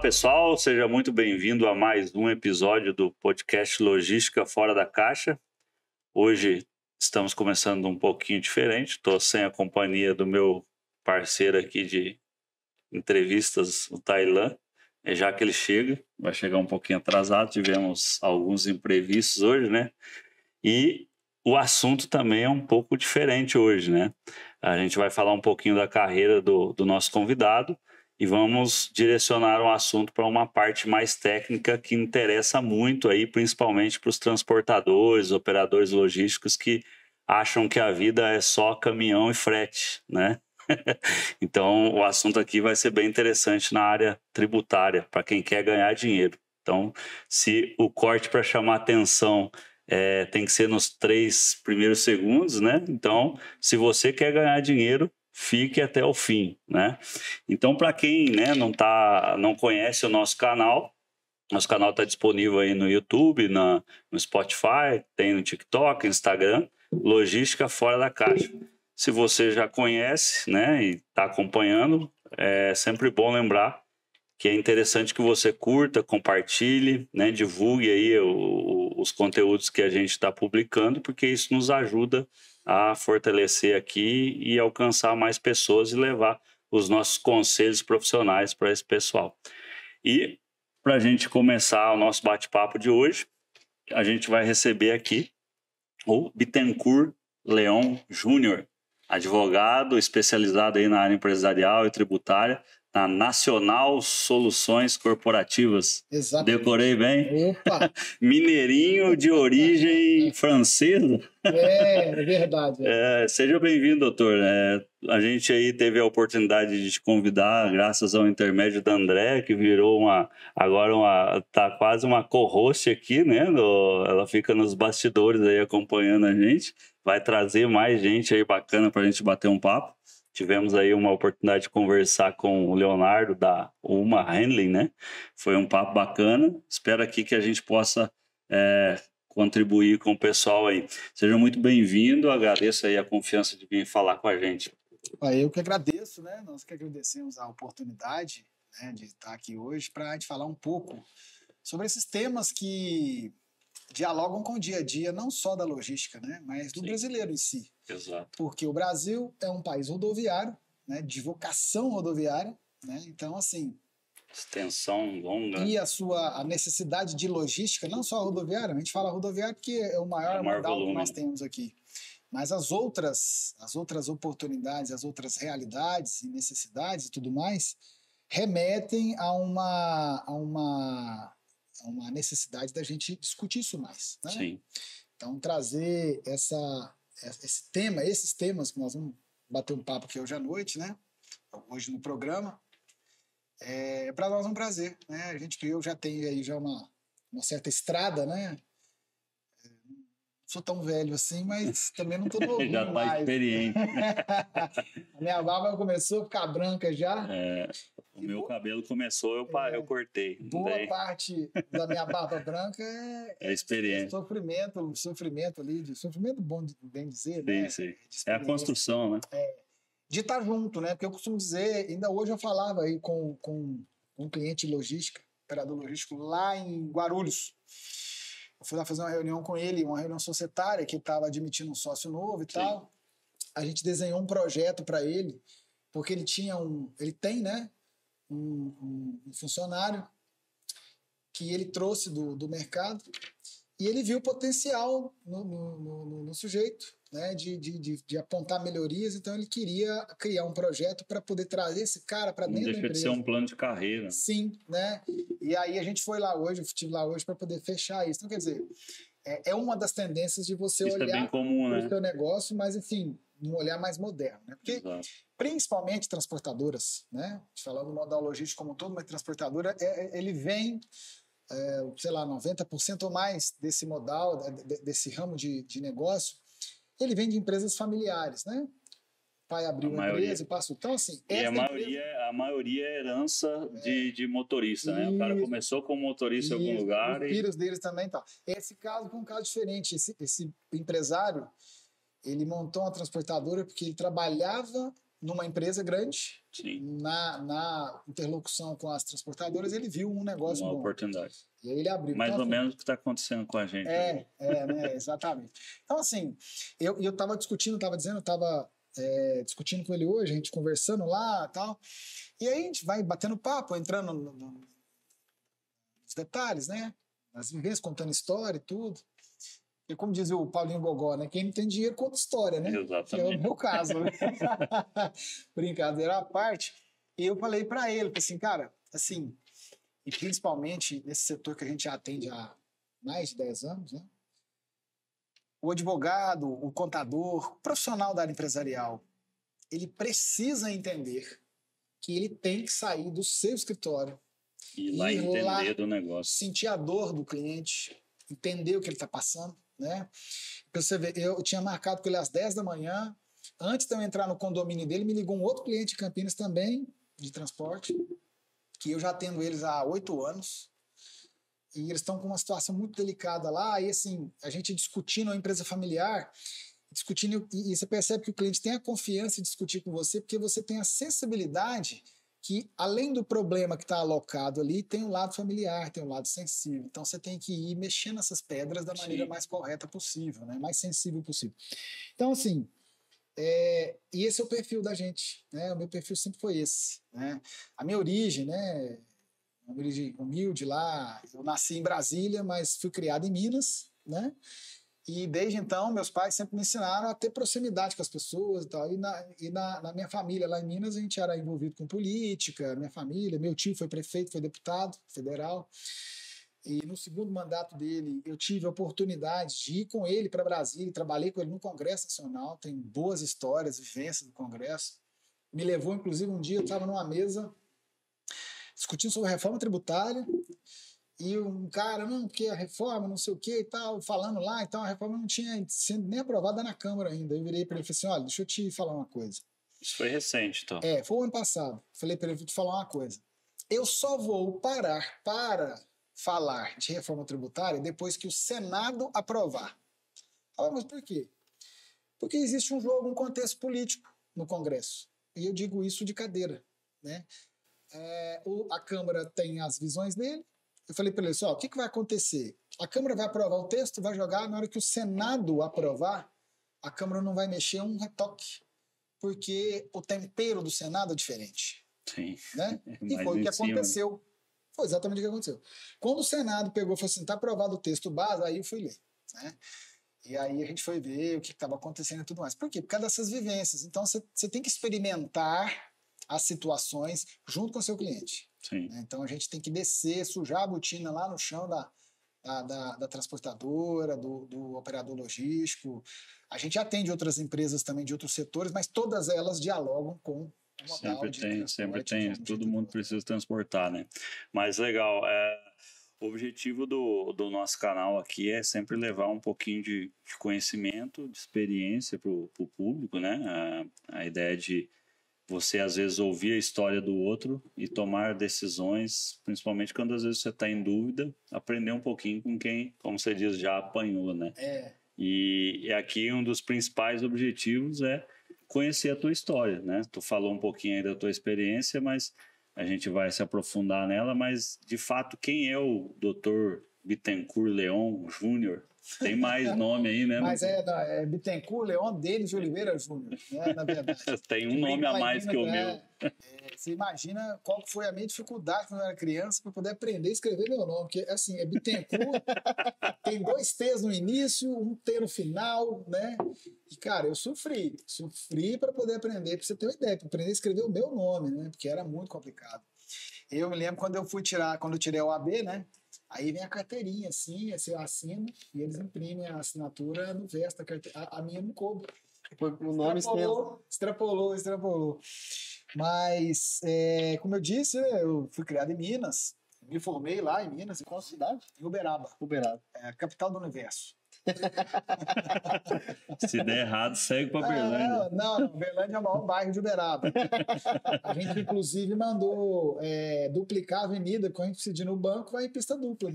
pessoal, seja muito bem-vindo a mais um episódio do podcast Logística Fora da Caixa. Hoje estamos começando um pouquinho diferente, estou sem a companhia do meu parceiro aqui de entrevistas, o Tailan, já que ele vai chegar um pouquinho atrasado, tivemos alguns imprevistos hoje, né? E o assunto também é um pouco diferente hoje, né? A gente vai falar um pouquinho da carreira do nosso convidado e vamos direcionar o assunto para uma parte mais técnica que interessa muito aí, principalmente para os transportadores, operadores logísticos que acham que a vida é só caminhão e frete, né? Então, o assunto aqui vai ser bem interessante na área tributária, para quem quer ganhar dinheiro. Então, se o corte para chamar atenção tem que ser nos 3 primeiros segundos, né? Então, se você quer ganhar dinheiro, fique até o fim, né? Então, para quem, né, não conhece o nosso canal está disponível aí no YouTube, no Spotify, tem no TikTok, Instagram, Logística Fora da Caixa. Se você já conhece, né, e está acompanhando, é sempre bom lembrar que é interessante que você curta, compartilhe, né, divulgue aí os conteúdos que a gente está publicando, porque isso nos ajuda a fortalecer aqui e alcançar mais pessoas e levar os nossos conselhos profissionais para esse pessoal. E para a gente começar o nosso bate-papo de hoje, a gente vai receber aqui o Bittencourt Leon Júnior, advogado especializado aí na área empresarial e tributária, na Nacional Soluções Corporativas. Exatamente. Decorei bem? Opa! Mineirinho de origem francesa. É verdade. Seja bem-vindo, doutor. A gente aí teve a oportunidade de te convidar, graças ao intermédio da André, que virou tá quase uma co-host aqui, né? Ela fica nos bastidores aí acompanhando a gente. Vai trazer mais gente aí bacana para a gente bater um papo. Tivemos aí uma oportunidade de conversar com o Leonardo da Uma Handling, né? Foi um papo bacana. Espero aqui que a gente possa contribuir com o pessoal aí. Seja muito bem-vindo. Agradeço aí a confiança de vir falar com a gente. Eu que agradeço, né? Nós que agradecemos a oportunidade, né, de estar aqui hoje para a gente falar um pouco sobre esses temas que dialogam com o dia a dia, não só da logística, né, mas do brasileiro em si. Exato. Porque o Brasil é um país rodoviário, né, de vocação rodoviária, né? Então, assim, extensão longa. E a necessidade de logística, não só a rodoviária, a gente fala rodoviária porque é o maior modal volume que nós temos aqui. Mas as outras oportunidades, as outras realidades e necessidades e tudo mais, remetem a uma necessidade da gente discutir isso mais, né? Sim. Então, trazer esses temas que nós vamos bater um papo aqui hoje à noite, né? Hoje no programa, para nós é um prazer, né? A gente criou, já tem aí uma certa estrada, né? Não sou tão velho assim, mas também não estou novinho já mais. Já experiente. A minha barba começou a ficar branca já. O meu cabelo começou, eu cortei. Boa parte da minha barba branca é experiência. Sofrimento ali, sofrimento bom, bem dizer, sim, né? Sim. É a construção, né? De estar junto, né? Porque eu costumo dizer, ainda hoje eu falava aí com um cliente de logística, operador logístico, lá em Guarulhos. Eu fui lá fazer uma reunião com ele, uma reunião societária, que estava admitindo um sócio novo e tal. A gente desenhou um projeto para ele, porque ele tem, né, um funcionário que ele trouxe do mercado e ele viu o potencial no sujeito, né, de apontar melhorias. Então ele queria criar um projeto para poder trazer esse cara para dentro da empresa. Deixa de ser um plano de carreira. Sim, né? E aí a gente foi lá hoje, eu estive lá hoje para poder fechar isso. Então, quer dizer, é uma das tendências de você isso olhar para o seu negócio, mas enfim, um olhar mais moderno, né? Porque principalmente transportadoras, né? Falando do modal logístico como um todo, mas transportadora, ele vem, sei lá, 90% ou mais desse modal, desse ramo de negócio, ele vem de empresas familiares, né? Pai abriu uma empresa e passou. Então, assim... E a maioria é herança de motorista, né? O cara começou como motorista em algum lugar. Os filhos deles também, tá. Esse caso foi um caso diferente. Esse empresário, ele montou uma transportadora porque ele trabalhava numa empresa grande, Sim. na interlocução com as transportadoras, ele viu um negócio Uma bom. oportunidade. E aí ele abriu. Mais então, ou menos o que está acontecendo com a gente. né, exatamente. Então, assim, eu estava discutindo com ele hoje, a gente conversando lá e tal, e aí a gente vai batendo papo, entrando nos detalhes, né? As vivências, contando história e tudo. E como diz o Paulinho Gogó, né? Quem não tem dinheiro conta história, né? Exatamente. Que é o meu caso, né? Brincadeira à parte. E eu falei para ele, assim, cara, assim, e principalmente nesse setor que a gente atende há mais de 10 anos, né? O advogado, o contador, o profissional da área empresarial, ele precisa entender que ele tem que sair do seu escritório E lá entender do negócio. Sentir a dor do cliente, entender o que ele está passando, né? Pra você ver, eu tinha marcado com ele às 10 da manhã. Antes de eu entrar no condomínio dele, me ligou um outro cliente de Campinas também, de transporte, que eu já atendo eles há 8 anos. E eles estão com uma situação muito delicada lá. E assim, a gente discutindo a empresa familiar, discutindo, e você percebe que o cliente tem a confiança de discutir com você, porque você tem a sensibilidade que, além do problema que está alocado ali, tem um lado familiar, tem um lado sensível. Então, você tem que ir mexendo nessas pedras da maneira mais correta possível, né? Mais sensível possível. Então, assim, e esse é o perfil da gente, né? O meu perfil sempre foi esse, né? A minha origem, né? Uma origem humilde lá. Eu nasci em Brasília, mas fui criado em Minas, né? E desde então, meus pais sempre me ensinaram a ter proximidade com as pessoas e tal. E na minha família, lá em Minas, a gente era envolvido com política, minha família. Meu tio foi prefeito, foi deputado federal. E no segundo mandato dele, eu tive a oportunidade de ir com ele para Brasília. Trabalhei com ele no Congresso Nacional. Tem boas histórias, vivências do Congresso. Me levou, inclusive, um dia, eu estava numa mesa discutindo sobre a reforma tributária. E um cara, não, porque a reforma, não sei o que e tal, falando lá, então a reforma não tinha sido nem aprovada na Câmara ainda. Eu virei para ele e falei assim: olha, deixa eu te falar uma coisa. Isso foi recente, então. Foi o ano passado. Falei para ele: vou te falar uma coisa. Eu só vou parar para falar de reforma tributária depois que o Senado aprovar. Ah, mas por quê? Porque existe um jogo, um contexto político no Congresso. E eu digo isso de cadeira, né? A Câmara tem as visões dele. Eu falei para ele assim, o que vai acontecer? A Câmara vai aprovar o texto, vai jogar, na hora que o Senado aprovar, a Câmara não vai mexer um retoque, porque o tempero do Senado é diferente. Sim. Né? E foi o que aconteceu. Foi exatamente o que aconteceu. Quando o Senado pegou e falou assim, está aprovado o texto base, aí eu fui ler. Né? E aí a gente foi ver o que estava acontecendo e tudo mais. Por quê? Por causa dessas vivências. Então você tem que experimentar as situações junto com o seu cliente. Sim. Então a gente tem que descer, sujar a botina lá no chão da transportadora, do operador logístico. A gente atende outras empresas também de outros setores, mas todas elas dialogam com o modal de transporte. Sempre tem, todo mundo precisa transportar, né? Mas legal, o objetivo do nosso canal aqui é sempre levar um pouquinho de conhecimento, de experiência para o público, né? A ideia de você, às vezes, ouvir a história do outro e tomar decisões, principalmente quando, às vezes, você está em dúvida, aprender um pouquinho com quem, como você diz, já apanhou, né? E aqui um dos principais objetivos é conhecer a tua história, né? Tu falou um pouquinho aí da tua experiência, mas a gente vai se aprofundar nela, mas, de fato, quem é o Dr. Bittencourt Leon Júnior? Tem mais nome aí, né? Mas é Bittencourt Leon Denis de Oliveira Júnior, né, na verdade. Tem um nome a mais que o meu. Você imagina qual foi a minha dificuldade quando eu era criança para poder aprender a escrever meu nome, porque assim, é Bittencourt, tem 2 T's no início, um T no final, né? E cara, eu sofri para poder aprender, para você ter uma ideia, para aprender a escrever o meu nome, né? Porque era muito complicado. Eu me lembro quando eu tirei o AB, né? Aí vem a carteirinha, assim, eu assino e eles imprimem a assinatura no verso da carteira. A minha não coube. O nome extrapolou. Mas, como eu disse, eu fui criado em Minas, me formei lá em Minas. Qual cidade? Em Uberaba. Uberaba. É a capital do universo. Se der errado, segue para Berlândia. Não, Berlândia é o maior bairro de Uberaba. A gente, inclusive, mandou duplicar a avenida, quando a gente precisa ir no banco, vai em pista dupla.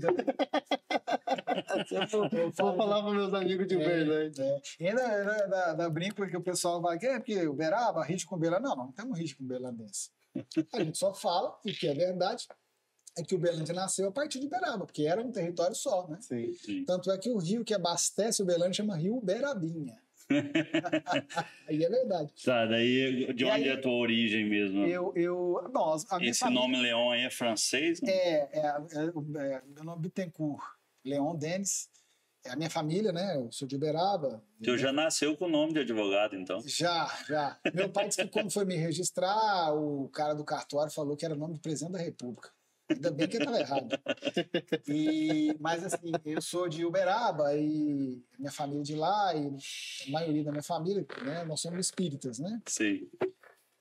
Vou falar para meus amigos de Uberlândia. E ainda brinco porque o pessoal vai, porque Uberaba, risco com Uberlândia. Não temos risco com Berlandense. A gente só fala, e que é verdade, é que o Uberlândia nasceu a partir de Uberaba, porque era um território só, né? Sim. Tanto é que o rio que abastece o Uberlândia chama Rio Uberabinha. Aí é verdade. Tá, daí de onde é a tua origem mesmo? Bom, a minha Esse família, nome Leon aí é francês? Né? meu nome Bittencourt, Leon Denis. É a minha família, né? Eu sou de Uberaba. Tu já nasceu com o nome de advogado, então? Já. Meu pai disse que quando foi me registrar, o cara do cartório falou que era o nome do presidente da República. Ainda bem que ele estava errado. Mas assim, eu sou de Uberaba e minha família de lá, e a maioria da minha família, né, nós somos espíritas, né? Sim.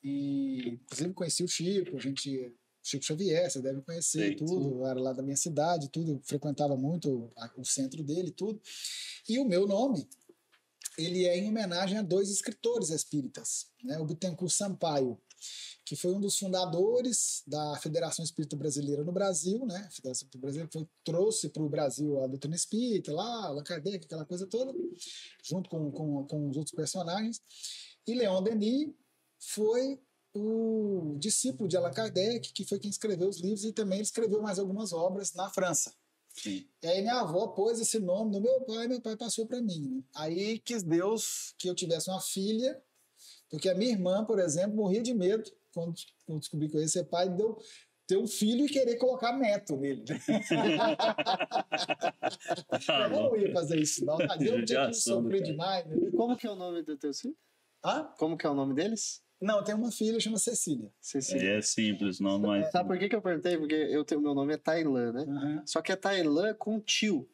E inclusive conheci o Chico Xavier, você deve conhecer. Sim. Tudo, era lá da minha cidade, tudo, eu frequentava muito o centro dele, tudo. E o meu nome, ele é em homenagem a 2 escritores espíritas, né? O Bittencourt Sampaio, que foi um dos fundadores da Federação Espírita Brasileira no Brasil, né? A Federação Espírita Brasileira trouxe para o Brasil a doutrina espírita, lá, Allan Kardec, aquela coisa toda, junto com os outros personagens. E Leon Denis foi o discípulo de Allan Kardec, que foi quem escreveu os livros, e também escreveu mais algumas obras na França. Sim. E aí minha avó pôs esse nome no meu pai passou para mim. Né? Aí quis Deus que eu tivesse uma filha, porque a minha irmã, por exemplo, morria de medo quando descobri que eu ia ser pai, deu ter um filho e querer colocar neto nele. Eu não ia fazer isso, não. Eu tinha que sofrer demais. Né? Como que é o nome do teu filho? Como que é o nome deles? Não, eu tenho uma filha, chama Cecília. É simples, não mais. Sabe por que eu perguntei? Porque meu nome é Tailan, né? Uhum. Só que é Tailan com tio.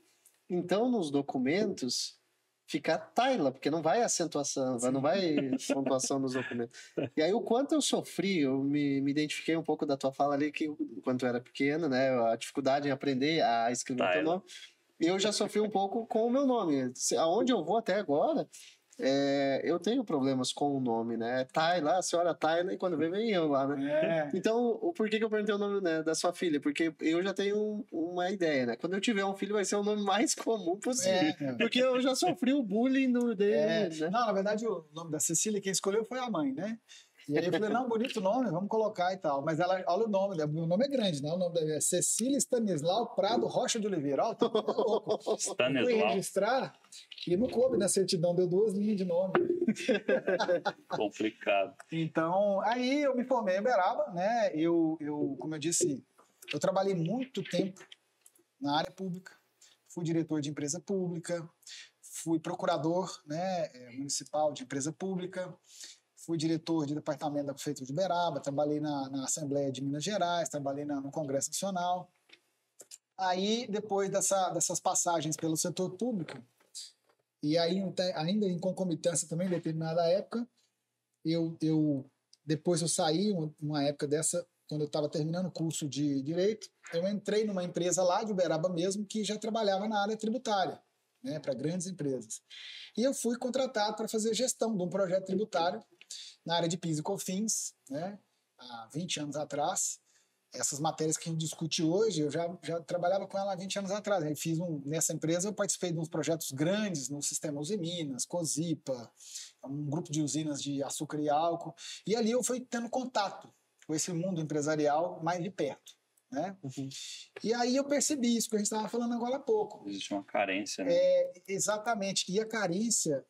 Então, nos documentos, fica Tayla, porque não vai acentuação, não vai pontuação nos documentos. E aí, o quanto eu sofri, eu me identifiquei um pouco da tua fala ali, que quando eu era pequeno, né? A dificuldade em aprender a escrever o teu nome. Eu já sofri um pouco com o meu nome. Aonde eu vou até agora... eu tenho problemas com o nome, né? Tayla, a senhora Tayla, e quando vem eu lá, né? Então, por que eu perguntei o nome, né, da sua filha? Porque eu já tenho uma ideia, né? Quando eu tiver um filho, vai ser o nome mais comum possível. Porque eu já sofri o bullying dele, né? Não, na verdade, o nome da Cecília, quem escolheu foi a mãe, né? E aí eu falei, não, bonito nome, vamos colocar e tal. Mas ela, olha o nome, o nome é grande, né? O nome dela é Cecília Stanislau Prado Rocha de Oliveira. Olha, tá louco. Stanislau. Fui registrar e não coube na certidão, deu 2 linhas de nome. Complicado. Então, aí eu me formei em Uberaba, né? Eu, como eu disse, eu trabalhei muito tempo na área pública, fui diretor de empresa pública, fui procurador, né, municipal de empresa pública, fui diretor de departamento da Prefeitura de Uberaba, trabalhei na Assembleia de Minas Gerais, trabalhei no Congresso Nacional. Aí, depois dessas passagens pelo setor público, e aí ainda em concomitância também, em determinada época, depois eu saí, uma época dessa, quando eu estava terminando o curso de Direito, eu entrei numa empresa lá de Uberaba mesmo, que já trabalhava na área tributária, né, para grandes empresas. E eu fui contratado para fazer gestão de um projeto tributário na área de PIS e COFINS, né, há 20 anos atrás. Essas matérias que a gente discute hoje, eu já trabalhava com ela há 20 anos atrás. Nessa empresa eu participei de uns projetos grandes no sistema Usiminas, Cosipa, um grupo de usinas de açúcar e álcool. E ali eu fui tendo contato com esse mundo empresarial mais de perto. Né? Uhum. E aí eu percebi isso que a gente estava falando agora há pouco. Existe uma carência, né? Exatamente. E a carência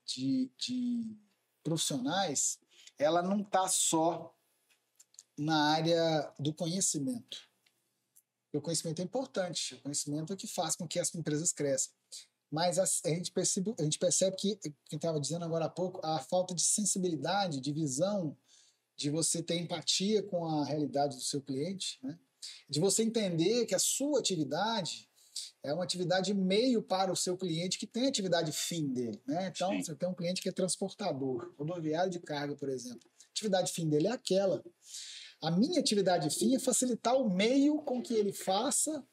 de profissionais, ela não está só na área do conhecimento. O conhecimento é importante, o conhecimento é o que faz com que as empresas cresçam. Mas a gente percebe que, quem estava dizendo agora há pouco, a falta de sensibilidade, de visão, de você ter empatia com a realidade do seu cliente, né? De você entender que a sua atividade é uma atividade meio para o seu cliente que tem atividade fim dele. Né? Então, Sim. Você tem um cliente que é transportador, rodoviário de carga, por exemplo. A atividade fim dele é aquela. A minha atividade fim é facilitar o meio com que ele faça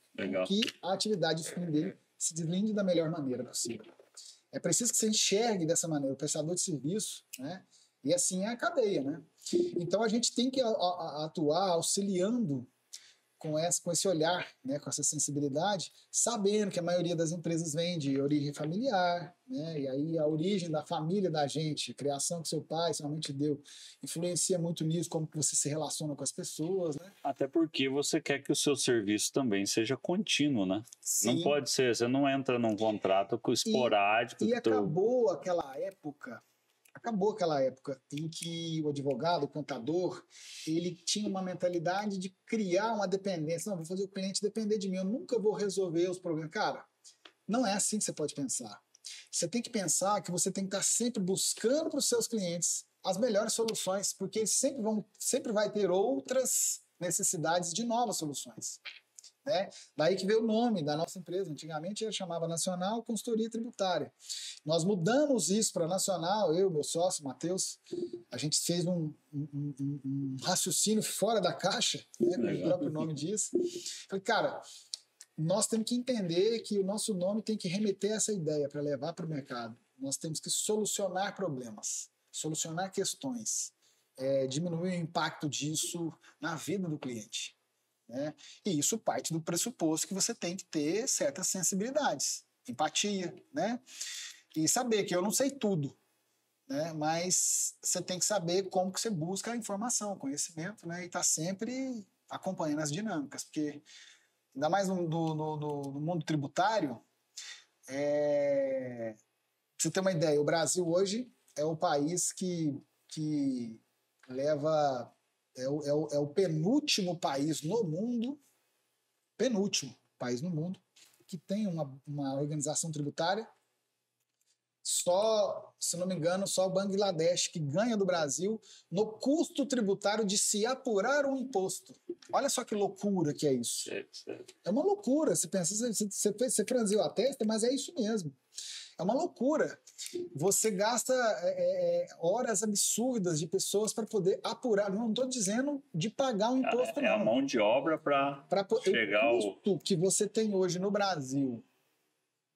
que a atividade fim dele se deslinde da melhor maneira possível. É preciso que você enxergue dessa maneira o prestador de serviço, né? E assim é a cadeia, né? Então a gente tem que atuar auxiliando com esse olhar, né, com essa sensibilidade, sabendo que a maioria das empresas vem de origem familiar, né, e aí a origem da família da gente, a criação que seu pai, sua mãe te deu, influencia muito nisso, como que você se relaciona com as pessoas, né? Até porque você quer que o seu serviço também seja contínuo, né? Sim. Não pode ser, você não entra num contrato esporádico. E acabou aquela época em que o advogado, o contador, ele tinha uma mentalidade de criar uma dependência. Não, vou fazer o cliente depender de mim, eu nunca vou resolver os problemas. Cara, não é assim que você pode pensar. Você tem que pensar que você tem que estar sempre buscando para os seus clientes as melhores soluções, porque eles sempre vai ter outras necessidades de novas soluções. Né? Daí que veio o nome da nossa empresa. Antigamente ela chamava Nacional Consultoria Tributária. Nós mudamos isso para Nacional, eu, meu sócio, Matheus, a gente fez um raciocínio fora da caixa, né, como o próprio nome diz. Falei, cara, nós temos que entender que o nosso nome tem que remeter a essa ideia para levar para o mercado. Nós temos que solucionar problemas, solucionar questões, diminuir o impacto disso na vida do cliente. Né? E isso parte do pressuposto que você tem que ter certas sensibilidades, empatia, né? E saber que eu não sei tudo, né? Mas você tem que saber como que você busca a informação, conhecimento, né? E tá sempre acompanhando as dinâmicas, porque ainda mais no mundo tributário, pra você ter uma ideia, o Brasil hoje é o país que leva... É o penúltimo país no mundo, que tem uma organização tributária. Só, se não me engano, só o Bangladesh que ganha do Brasil no custo tributário de se apurar um imposto. Olha só que loucura que é isso. É uma loucura. Você pensa, você franziu a testa, mas é isso mesmo. É uma loucura. Você gasta horas absurdas de pessoas para poder apurar. Não estou dizendo de pagar um imposto, não. É a mão de obra para chegar ao... O custo que você tem hoje no Brasil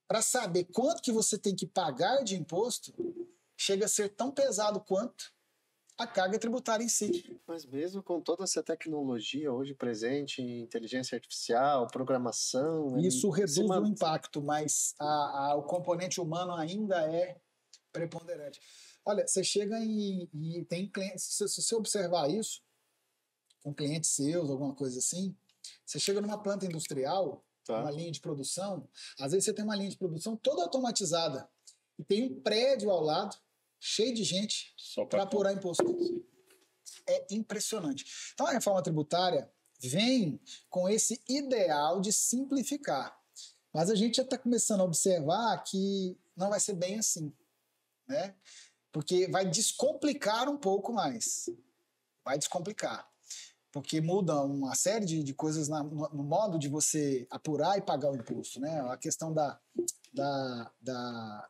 para saber quanto que você tem que pagar de imposto chega a ser tão pesado quanto a carga tributária em si. Mas mesmo com toda essa tecnologia hoje presente, inteligência artificial, programação... Isso reduz o impacto, mas o componente humano ainda é preponderante. Olha, você chega e tem clientes... Se você observar isso, com clientes seus, alguma coisa assim, você chega numa planta industrial, uma linha de produção, às vezes você tem uma linha de produção toda automatizada e tem um prédio ao lado, cheio de gente para apurar imposto. É impressionante. Então a reforma tributária vem com esse ideal de simplificar. Mas a gente já está começando a observar que não vai ser bem assim, né? Porque vai descomplicar um pouco mais. Vai descomplicar. Porque muda uma série de coisas no modo de você apurar e pagar o imposto, né? A questão da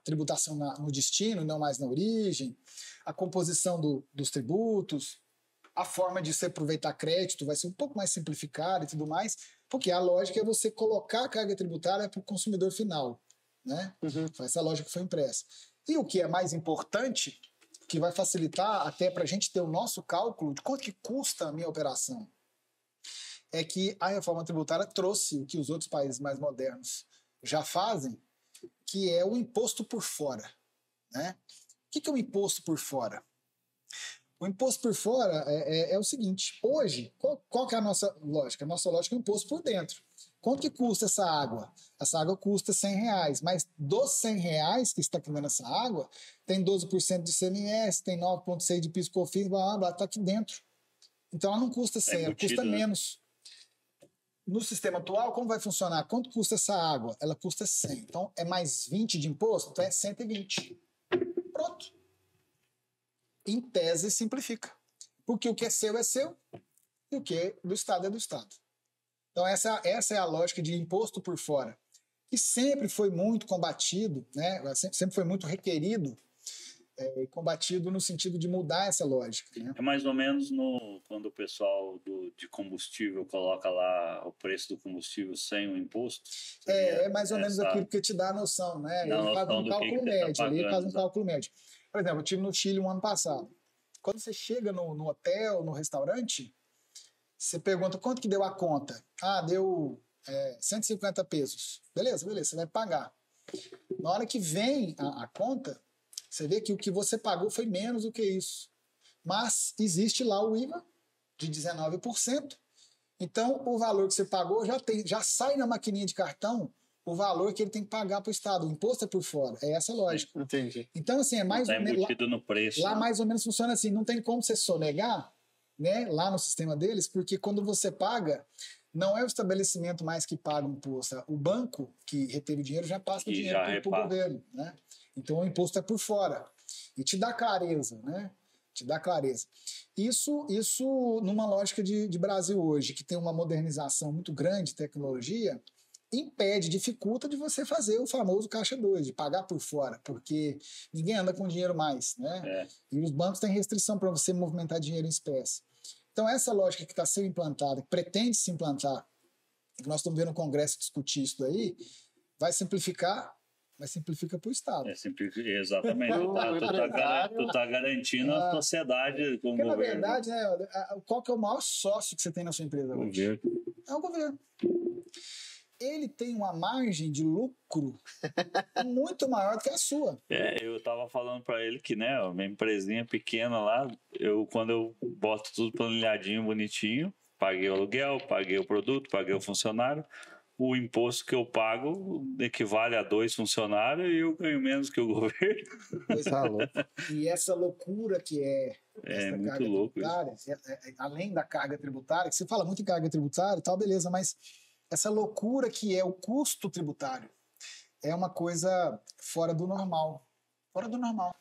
tributação no destino, não mais na origem, a composição dos tributos, a forma de você aproveitar crédito vai ser um pouco mais simplificada e tudo mais, porque a lógica é você colocar a carga tributária para o consumidor final, né? Essa lógica foi impressa. E o que é mais importante, que vai facilitar até para a gente ter o nosso cálculo de quanto que custa a minha operação, é que a reforma tributária trouxe o que os outros países mais modernos já fazem, que é o imposto por fora, né? O que é o imposto por fora? O imposto por fora é o seguinte, hoje, qual que é a nossa lógica? A nossa lógica é o imposto por dentro. Quanto que custa essa água? Essa água custa R$100, mas dos R$100 que está comendo essa água, tem 12% de ICMS, tem 9,6% de PIS/COFINS, blá, blá, blá, está aqui dentro. Então ela não custa 100, ela custa menos. No sistema atual, como vai funcionar? Quanto custa essa água? Ela custa 100. Então é mais 20 de imposto? Então é 120. Pronto. Em tese, simplifica. Porque o que é seu e o que é do Estado é do Estado. Então essa é a lógica de imposto por fora, que sempre foi muito combatido, né? Sempre foi muito requerido combatido no sentido de mudar essa lógica, né? É mais ou menos quando o pessoal de combustível coloca lá o preço do combustível sem o imposto. É mais ou menos aquilo que te dá a noção, né? Ele faz um cálculo médio ali, ele faz um cálculo médio. Por exemplo, eu estive no Chile um ano passado. Quando você chega no hotel, no restaurante, você pergunta quanto que deu a conta. Deu 150 pesos. Beleza, você vai pagar. Na hora que vem a conta, você vê que o que você pagou foi menos do que isso. Mas existe lá o IVA de 19%. Então, o valor que você pagou já sai na maquininha de cartão o valor que ele tem que pagar para o Estado. O imposto é por fora. É essa a lógica. Entendi. Então, assim, é mais ou menos. No preço. Lá mais ou menos funciona assim. Não tem como você sonegar, né, lá no sistema deles, porque quando você paga, não é o estabelecimento mais que paga o imposto. O banco que reteve o dinheiro já passa o dinheiro para o governo, né? Então o imposto é por fora. E te dá clareza, né? Te dá clareza. Isso numa lógica de Brasil hoje, que tem uma modernização muito grande de tecnologia, dificulta de você fazer o famoso caixa 2, de pagar por fora, porque ninguém anda com dinheiro mais, né? E os bancos têm restrição para você movimentar dinheiro em espécie. Então, essa lógica que está sendo implantada, que pretende se implantar, que nós estamos vendo o Congresso discutir isso daí, vai simplificar, mas simplifica para o Estado. Exatamente. Tu tá garantindo a sociedade com o governo. Porque, na verdade, né, qual que é o maior sócio que você tem na sua empresa hoje? É o governo. Ele tem uma margem de lucro muito maior do que a sua. Eu tava falando para ele que, né, a minha empresinha pequena lá, quando eu boto tudo planilhadinho, bonitinho, paguei o aluguel, paguei o produto, paguei o funcionário, o imposto que eu pago equivale a 2 funcionários e eu ganho menos que o governo. E essa loucura que essa muito carga louco tributária, além da carga tributária, que você fala muito em carga tributária e tal, beleza, mas essa loucura que é o custo tributário é uma coisa fora do normal. Fora do normal.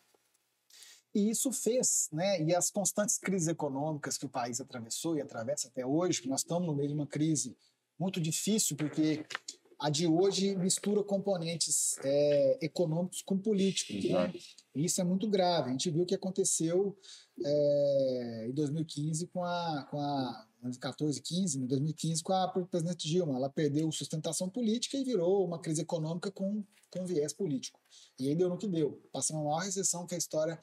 E isso fez, né? E as constantes crises econômicas que o país atravessou e atravessa até hoje, que nós estamos no meio de uma crise muito difícil, porque a de hoje mistura componentes econômicos com políticos, né? E isso é muito grave. A gente viu o que aconteceu em 2015 com a 14, 15, em 2015 com a presidente Dilma. Ela perdeu sustentação política e virou uma crise econômica com viés político. E aí deu no que deu. Passamos a maior recessão que a história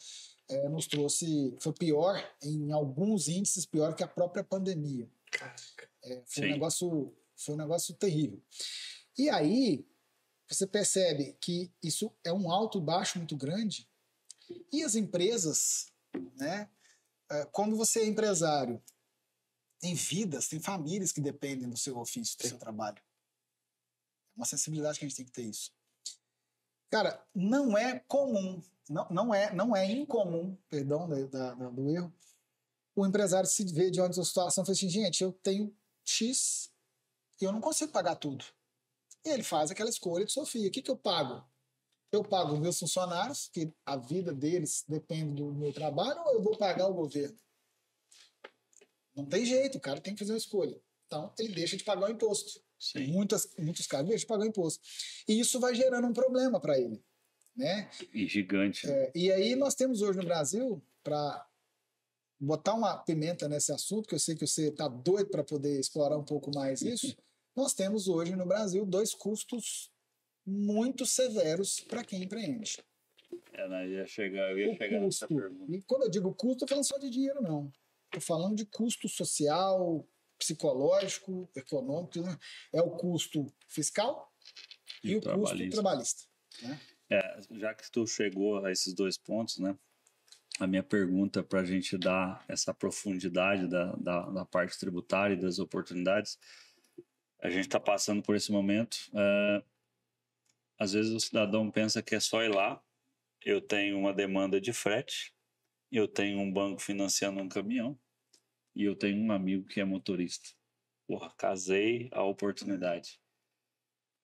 nos trouxe. Foi pior, em alguns índices, pior que a própria pandemia. Foi um negócio terrível. E aí, você percebe que isso é um alto e baixo muito grande. E as empresas, né? Quando você é empresário, tem vidas, tem famílias que dependem do seu ofício, do seu trabalho. É uma sensibilidade que a gente tem que ter isso. Cara, não é comum, não é incomum, perdão do erro, o empresário se vê diante de uma situação e fala assim, gente, eu tenho X e eu não consigo pagar tudo. E ele faz aquela escolha de Sofia. O que eu pago? Eu pago os meus funcionários, que a vida deles depende do meu trabalho, ou eu vou pagar o governo? Não tem jeito, o cara tem que fazer uma escolha. Então, ele deixa de pagar o imposto. Muitos casos deixam de pagar o imposto. E isso vai gerando um problema para ele. Né? E gigante. E aí nós temos hoje no Brasil, para botar uma pimenta nesse assunto, que eu sei que você está doido para poder explorar um pouco mais isso, nós temos hoje no Brasil 2 custos muito severos para quem empreende. Eu ia chegar nessa pergunta. E quando eu digo custo, estou falando só de dinheiro, não. Estou falando de custo social, psicológico, econômico. Né? É o custo fiscal e o custo trabalhista. Né? Já que tu chegou a esses 2 pontos, né? A minha pergunta para a gente dar essa profundidade da parte tributária e das oportunidades, a gente está passando por esse momento. Às vezes o cidadão pensa que é só ir lá, eu tenho uma demanda de frete, eu tenho um banco financiando um caminhão e eu tenho um amigo que é motorista. Casei a oportunidade.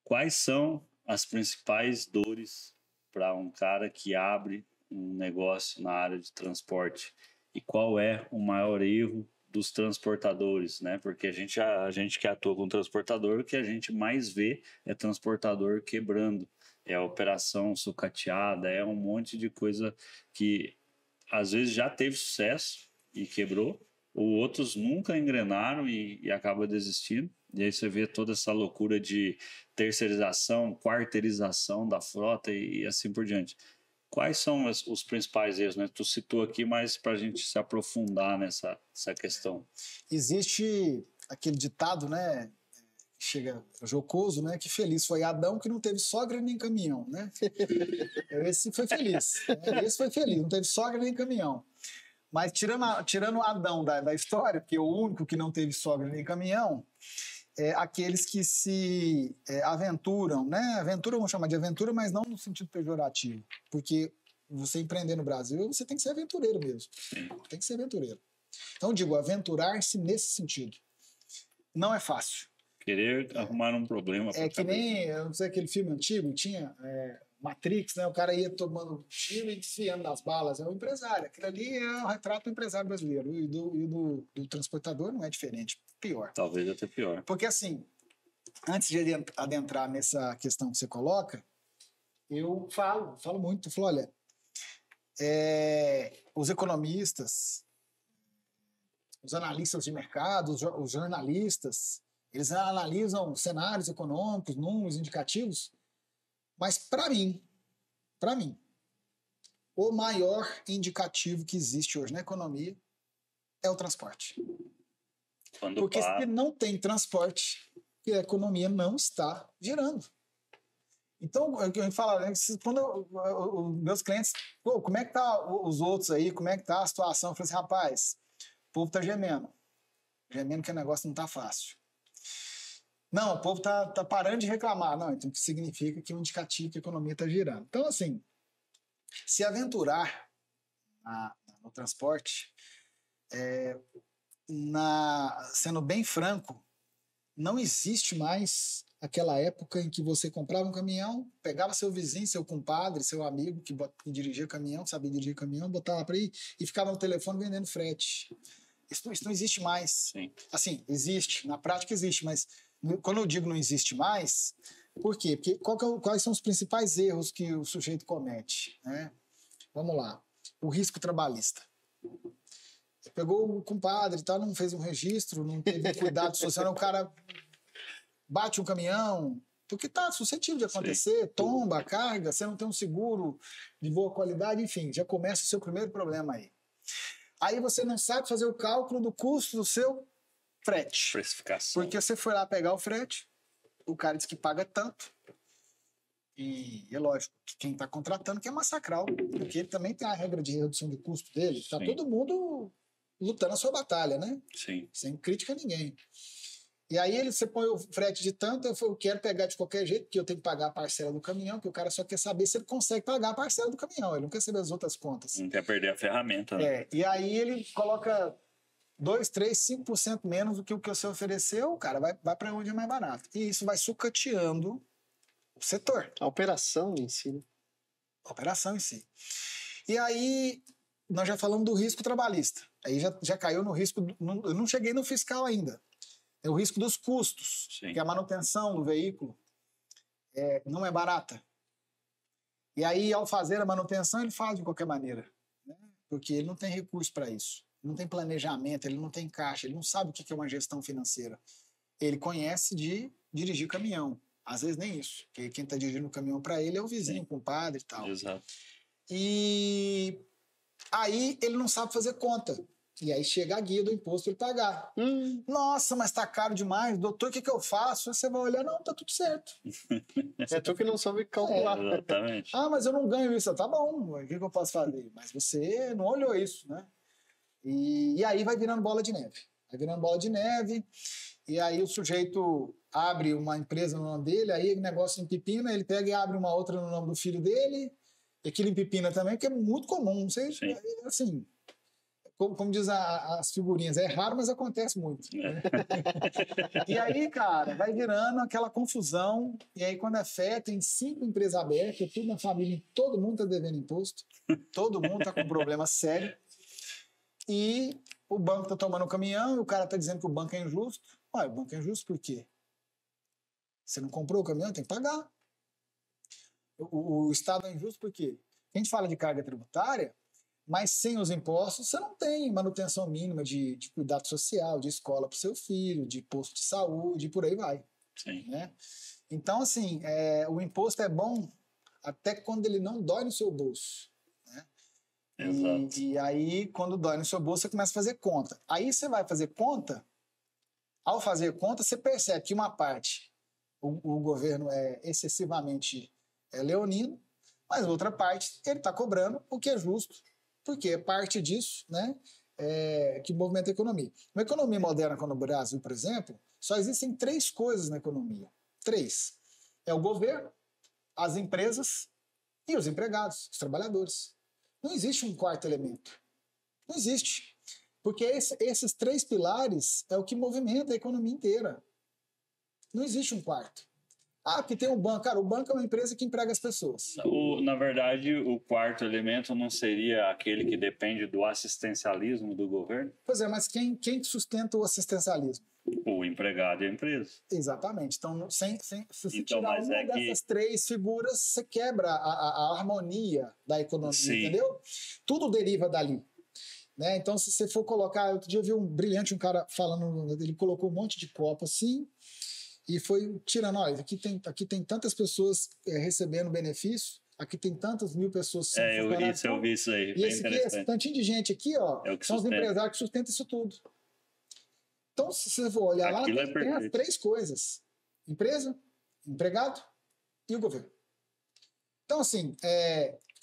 Quais são as principais dores para um cara que abre um negócio na área de transporte? E qual é o maior erro dos transportadores, né? Porque a gente que atua com transportador, o que a gente mais vê é transportador quebrando. é a operação sucateada, é um monte de coisa que às vezes já teve sucesso e quebrou, ou outros nunca engrenaram e acaba desistindo. E aí você vê toda essa loucura de terceirização, quarteirização da frota e assim por diante. Quais são os principais erros, né? Tu citou aqui, mas para a gente se aprofundar nessa questão. Existe aquele ditado, né? Chega jocoso, né? Que feliz foi Adão que não teve sogra nem caminhão, né? Esse foi feliz. Né? Esse foi feliz, não teve sogra nem caminhão. Mas tirando Adão da história, porque o único que não teve sogra nem caminhão, aqueles que se aventuram, né? Aventura, vamos chamar de aventura, mas não no sentido pejorativo. Porque você empreender no Brasil, você tem que ser aventureiro mesmo. Tem que ser aventureiro. Então, digo, aventurar-se nesse sentido. Não é fácil. Querer arrumar um problema. Que nem, eu não sei, aquele filme antigo, tinha Matrix, né? O cara ia tomando tiro e desviando das balas. É o empresário. Aquilo ali é o retrato do empresário brasileiro. E do transportador não é diferente. Pior. Talvez até pior. Porque, assim, antes de adentrar nessa questão que você coloca, eu falo muito. Eu falo, olha, os economistas, os analistas de mercado, os jornalistas, eles analisam cenários econômicos, números, indicativos, mas para mim, o maior indicativo que existe hoje na economia é o transporte. Porque se não tem transporte, a economia não está girando. Então, eu falo, né, quando os meus clientes, pô, como é que tá os outros aí, como é que tá a situação? Eu falei assim, rapaz, o povo tá gemendo que o negócio não tá fácil. Não, o povo tá parando de reclamar. Não, então isso significa que é um indicativo que a economia está girando. Então, assim, se aventurar no transporte, sendo bem franco, não existe mais aquela época em que você comprava um caminhão, pegava seu vizinho, seu compadre, seu amigo que dirigia caminhão, sabia dirigir caminhão, botava para ir e ficava no telefone vendendo frete. Isso não existe mais. Sim. Assim, existe, na prática existe, mas quando eu digo não existe mais, por quê? Porque quais são os principais erros que o sujeito comete? Né? Vamos lá. O risco trabalhista. Você pegou o compadre, tá, não fez um registro, não teve cuidado social, o cara bate um caminhão, porque está suscetível de acontecer, sim, tomba, carga, você não tem um seguro de boa qualidade, enfim, já começa o seu primeiro problema aí. Aí você não sabe fazer o cálculo do custo do seu frete. Precificação. Porque você foi lá pegar o frete, o cara diz que paga tanto, e é lógico que quem está contratando quer massacrar, porque ele também tem a regra de redução de custo dele, está todo mundo lutando a sua batalha, né? Sim. Sem crítica a ninguém. E aí você põe o frete de tanto, eu quero pegar de qualquer jeito, porque eu tenho que pagar a parcela do caminhão, que o cara só quer saber se ele consegue pagar a parcela do caminhão, ele não quer saber as outras contas. Não quer perder a ferramenta, né? E aí ele coloca 2, 3, 5% menos do que o que você ofereceu, o cara vai para onde é mais barato. E isso vai sucateando o setor. A operação em si. Né? A operação em si. E aí nós já falamos do risco trabalhista. Aí já caiu no risco, eu não cheguei no fiscal ainda. É o risco dos custos, sim, que a manutenção do veículo não é barata. E aí, ao fazer a manutenção, ele faz de qualquer maneira, né? Porque ele não tem recurso para isso, não tem planejamento, ele não tem caixa, ele não sabe o que é uma gestão financeira. Ele conhece de dirigir caminhão, às vezes nem isso, porque quem está dirigindo o caminhão para ele é o vizinho, o compadre e tal. Exato. E aí ele não sabe fazer conta. E aí chega a guia do imposto ele pagar. Nossa, mas tá caro demais, doutor, o que eu faço? Você vai olhar, não, tá tudo certo. É tu que não soube calcular. Exatamente. Ah, mas eu não ganho isso. Tá bom, o que eu posso fazer? Mas você não olhou isso, né? E aí vai virando bola de neve. Vai virando bola de neve, e aí o sujeito abre uma empresa no nome dele, aí o negócio empipina, ele pega e abre uma outra no nome do filho dele, e aquilo empipina também, que é muito comum, não sei, assim... Como diz as figurinhas, é raro, mas acontece muito. Né? E aí, cara, vai virando aquela confusão. E aí, quando é fé, tem 5 empresas abertas, tudo na família, todo mundo está devendo imposto, todo mundo está com um problema sério. E o banco está tomando o caminhão e o cara está dizendo que o banco é injusto. Olha, o banco é injusto por quê? Você não comprou o caminhão, tem que pagar. O Estado é injusto porque a gente fala de carga tributária, mas sem os impostos você não tem manutenção mínima de cuidado social, de escola para o seu filho, de posto de saúde e por aí vai. Sim. Né? Então, assim, o imposto é bom até quando ele não dói no seu bolso. Né? Exato. E aí, quando dói no seu bolso, você começa a fazer conta. Aí você vai fazer conta, ao fazer conta, você percebe que uma parte, o governo é excessivamente leonino, mas outra parte, ele está cobrando o que é justo, porque é parte disso, né, que movimenta a economia. Uma economia moderna como no Brasil, por exemplo, só existem 3 coisas na economia. 3. É o governo, as empresas e os empregados, os trabalhadores. Não existe um quarto elemento. Não existe. Porque esses 3 pilares é o que movimenta a economia inteira. Não existe um quarto. Porque tem um banco. Cara, o banco é uma empresa que emprega as pessoas. Na verdade, o quarto elemento não seria aquele que depende do assistencialismo do governo? Pois é, mas quem sustenta o assistencialismo? O empregado e a empresa. Exatamente. Então, se você Então, tirar uma dessas 3 figuras, você quebra a harmonia da economia, Sim. entendeu? Tudo deriva dali. Né? Então, se você for colocar... Outro dia eu vi um cara falando, ele colocou um monte de copo assim, e foi tirando, olha, aqui tem tantas pessoas recebendo benefício, aqui tem tantas mil pessoas... Eu vi isso aí, bem interessante. Esse tantinho de gente aqui, ó, são os empresários que sustentam isso tudo. Então, se você for olhar lá, tem as 3 coisas. Empresa, empregado e o governo. Então, assim,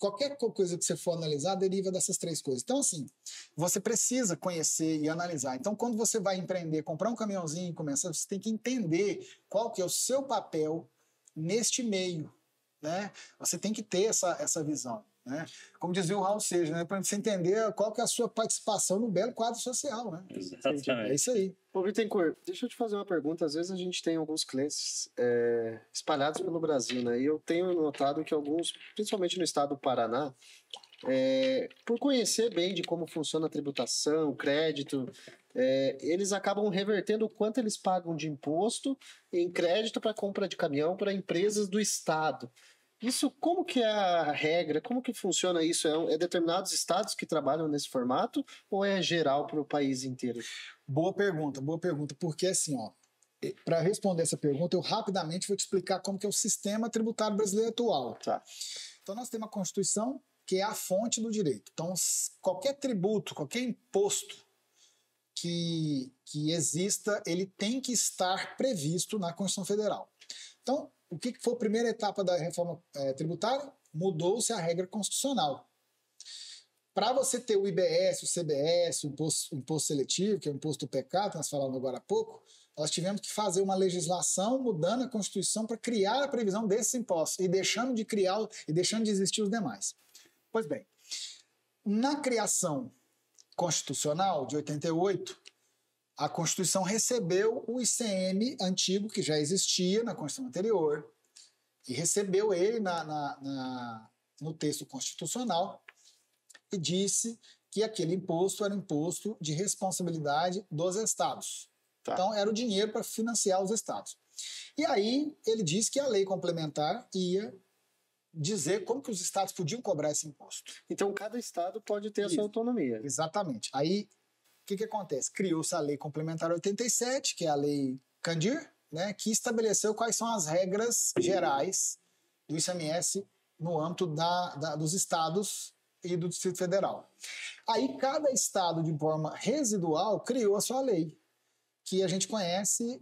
qualquer coisa que você for analisar deriva dessas 3 coisas. Então, assim, você precisa conhecer e analisar. Então, quando você vai empreender, comprar um caminhãozinho e começar, você tem que entender qual que é o seu papel neste meio. Né? Você tem que ter essa visão. Né? Como dizia o Raul Seixas, né? Para você entender qual que é a sua participação no belo quadro social. Né? Exatamente. É isso aí. Ô, Bittencourt, deixa eu te fazer uma pergunta. Às vezes a gente tem alguns clientes espalhados pelo Brasil, né? E eu tenho notado que alguns, principalmente no estado do Paraná, por conhecer bem de como funciona a tributação, o crédito, eles acabam revertendo o quanto eles pagam de imposto em crédito para compra de caminhão para empresas do estado. Isso, como que é a regra? Como que funciona isso? É determinados estados que trabalham nesse formato ou é geral para o país inteiro? Boa pergunta. Porque assim, para responder essa pergunta, eu rapidamente vou te explicar como que é o sistema tributário brasileiro atual. Tá. Então nós temos a Constituição, que é a fonte do direito. Então qualquer tributo, qualquer imposto que exista, ele tem que estar previsto na Constituição Federal. Então, o que foi a primeira etapa da reforma tributária? Mudou-se a regra constitucional. Para você ter o IBS, o CBS, o imposto seletivo, que é o imposto do pecado, que nós falamos agora há pouco, nós tivemos que fazer uma legislação mudando a Constituição para criar a previsão desses impostos e deixando de existir os demais. Pois bem, na criação constitucional de 88, a Constituição recebeu o ICM antigo, que já existia na Constituição anterior, e recebeu ele no texto constitucional e disse que aquele imposto era imposto de responsabilidade dos estados. Tá. Então, era o dinheiro para financiar os estados. E aí, ele disse que a lei complementar ia dizer como que os estados podiam cobrar esse imposto. Então, cada estado pode ter a sua autonomia. Exatamente. Aí, o que acontece? Criou-se a Lei Complementar 87, que é a Lei Candir, né, que estabeleceu quais são as regras gerais do ICMS no âmbito dos estados e do Distrito Federal. Aí, cada estado, de forma residual, criou a sua lei, que a gente conhece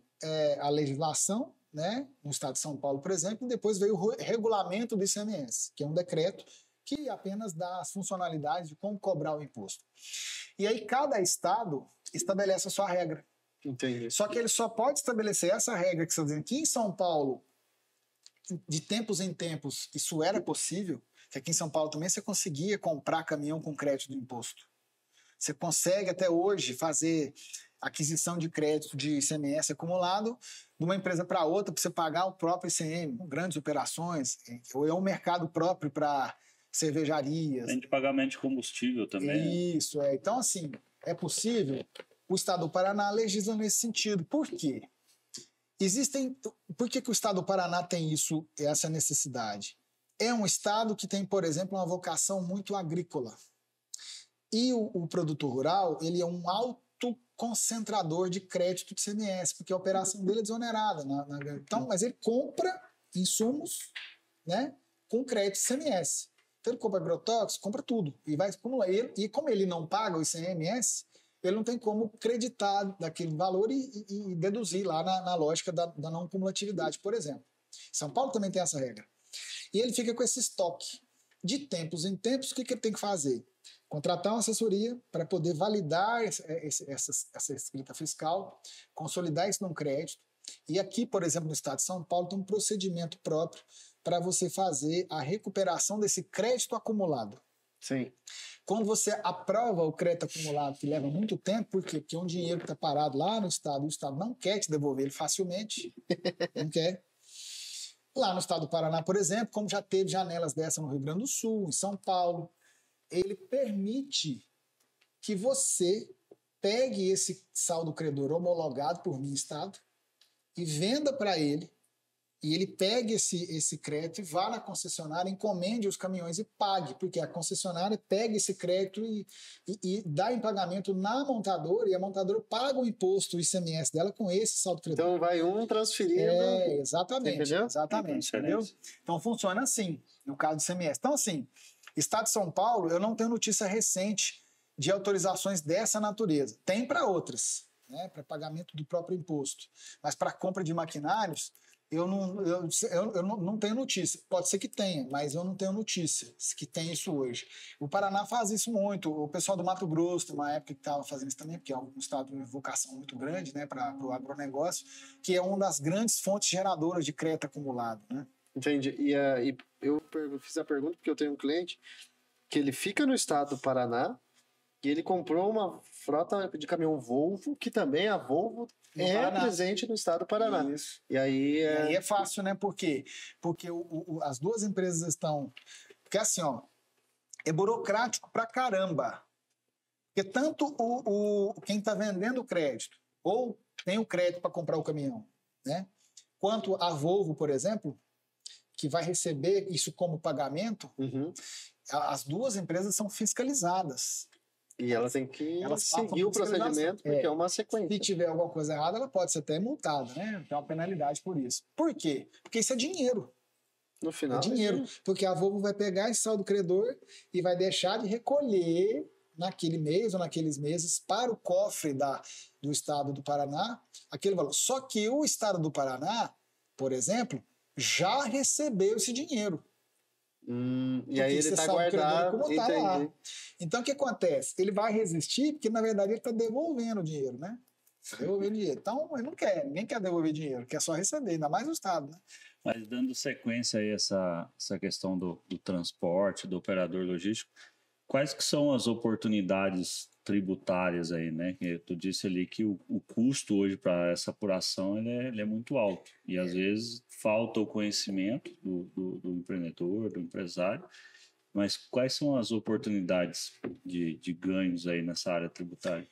a legislação, né, no estado de São Paulo, por exemplo, e depois veio o regulamento do ICMS, que é um decreto que apenas dá as funcionalidades de como cobrar o imposto. E aí cada estado estabelece a sua regra. Entendi. Só que ele só pode estabelecer essa regra que você está dizendo que em São Paulo, de tempos em tempos, isso era possível, que aqui em São Paulo também você conseguia comprar caminhão com crédito do imposto. Você consegue até hoje fazer aquisição de crédito de ICMS acumulado de uma empresa para outra para você pagar o próprio ICM, grandes operações, ou é um mercado próprio para cervejarias. Tem de pagamento de combustível também. Isso, Então, assim, é possível. O Estado do Paraná legisla nesse sentido. Por quê? Por que o Estado do Paraná tem essa necessidade? é um estado que tem, por exemplo, uma vocação muito agrícola. E o produtor rural, ele é um alto concentrador de crédito de CMS, porque a operação dele é desonerada. Então, mas ele compra insumos, né, com crédito de CMS. Então ele compra agrotóxicos, compra tudo. E vai acumular. E como ele não paga o ICMS, ele não tem como creditar daquele valor e deduzir lá na lógica da não cumulatividade, por exemplo. São Paulo também tem essa regra. E ele fica com esse estoque. De tempos em tempos, o que ele tem que fazer? Contratar uma assessoria para poder validar essa escrita fiscal, consolidar isso num crédito. E aqui, por exemplo, no estado de São Paulo, tem um procedimento próprio para você fazer a recuperação desse crédito acumulado. Sim. Quando você aprova o crédito acumulado, que leva muito tempo, por quê? Porque é um dinheiro que está parado lá no estado, o estado não quer te devolver ele facilmente, não quer. Lá no estado do Paraná, por exemplo, como já teve janelas dessa no Rio Grande do Sul, em São Paulo, ele permite que você pegue esse saldo credor homologado por mim, Estado, e venda para ele, e ele pegue esse crédito e vá na concessionária, encomende os caminhões e pague, porque a concessionária pega esse crédito e dá em pagamento na montadora, e a montadora paga o imposto, o ICMS dela com esse saldo credor. Então vai um transferindo. Exatamente. Entendeu? Exatamente, entendeu? Então funciona assim, no caso do ICMS. Então, assim, Estado de São Paulo, eu não tenho notícia recente de autorizações dessa natureza. Tem para outras, né, para pagamento do próprio imposto. Mas para compra de maquinários, eu não tenho notícia. Pode ser que tenha, mas eu não tenho notícia que tem isso hoje. O Paraná faz isso muito. O pessoal do Mato Grosso, tem uma época que estava fazendo isso também, porque é um estado de vocação muito grande, né, para o agronegócio, que é uma das grandes fontes geradoras de crédito acumulado, né? Entendi. E eu fiz a pergunta porque eu tenho um cliente que ele fica no estado do Paraná e ele comprou uma frota de caminhão Volvo, que também a Volvo presente no estado do Paraná. Isso. E aí é fácil, né? Por quê? Porque as duas empresas estão... Porque assim, ó, é burocrático pra caramba. Porque tanto quem está vendendo o crédito ou tem o crédito para comprar o caminhão, né? Quanto a Volvo, por exemplo, que vai receber isso como pagamento, as duas empresas são fiscalizadas. E elas têm que seguir o procedimento, porque é uma sequência. Se tiver alguma coisa errada, ela pode ser até multada, né? Tem uma penalidade por isso. Por quê? Porque isso é dinheiro. No final. É dinheiro. Porque a Volvo vai pegar esse saldo credor e vai deixar de recolher naquele mês ou naqueles meses para o cofre do estado do Paraná aquele valor. Só que o estado do Paraná, por exemplo, já recebeu esse dinheiro. E aí ele está guardado. Tá lá. Então o que acontece? Ele vai resistir porque na verdade ele está devolvendo o dinheiro, né? Devolvendo dinheiro. Então ele não quer, ninguém quer devolver dinheiro, quer só receber, ainda mais o Estado, né? Mas dando sequência aí essa questão do transporte, do operador logístico, quais que são as oportunidades tributárias aí, né? Tu disse ali que o custo hoje para essa apuração ele é muito alto e às vezes falta o conhecimento do empreendedor, do empresário, mas quais são as oportunidades de ganhos aí nessa área tributária?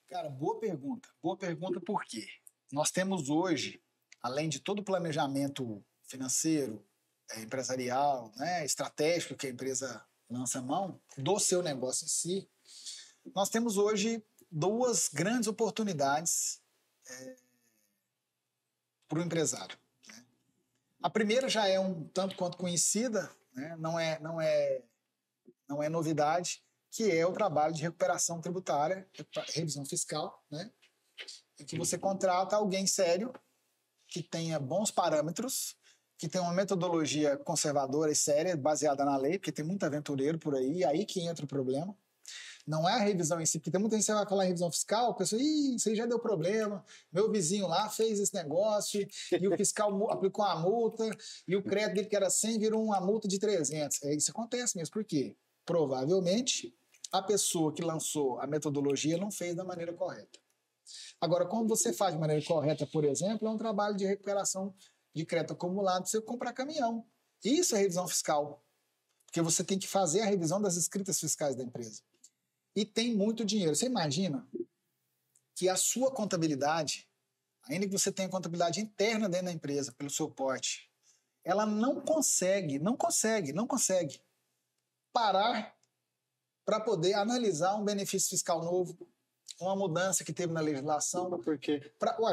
Cara, boa pergunta. Boa pergunta por quê? Nós temos hoje, além de todo o planejamento financeiro, empresarial, né, estratégico que a empresa lança a mão, do seu negócio em si, nós temos hoje duas grandes oportunidades para o empresário. Né? A primeira já é um tanto quanto conhecida, né? não é novidade, que é o trabalho de recuperação tributária, revisão fiscal, né? Em que você contrata alguém sério, que tenha bons parâmetros, que tenha uma metodologia conservadora e séria, baseada na lei, porque tem muito aventureiro por aí que entra o problema. Não é a revisão em si, porque tem muita gente que vai falar em revisão fiscal, a pessoa, isso aí já deu problema, meu vizinho lá fez esse negócio, e o fiscal aplicou uma multa, e o crédito dele que era 100 virou uma multa de 300. Isso acontece mesmo, por quê? Provavelmente a pessoa que lançou a metodologia não fez da maneira correta. Agora, como você faz de maneira correta, por exemplo, é um trabalho de recuperação de crédito acumulado, você comprar caminhão. Isso é revisão fiscal, porque você tem que fazer a revisão das escritas fiscais da empresa. E tem muito dinheiro. Você imagina que a sua contabilidade, ainda que você tenha contabilidade interna dentro da empresa, pelo seu porte, ela não consegue parar para poder analisar um benefício fiscal novo, uma mudança que teve na legislação. Por quê?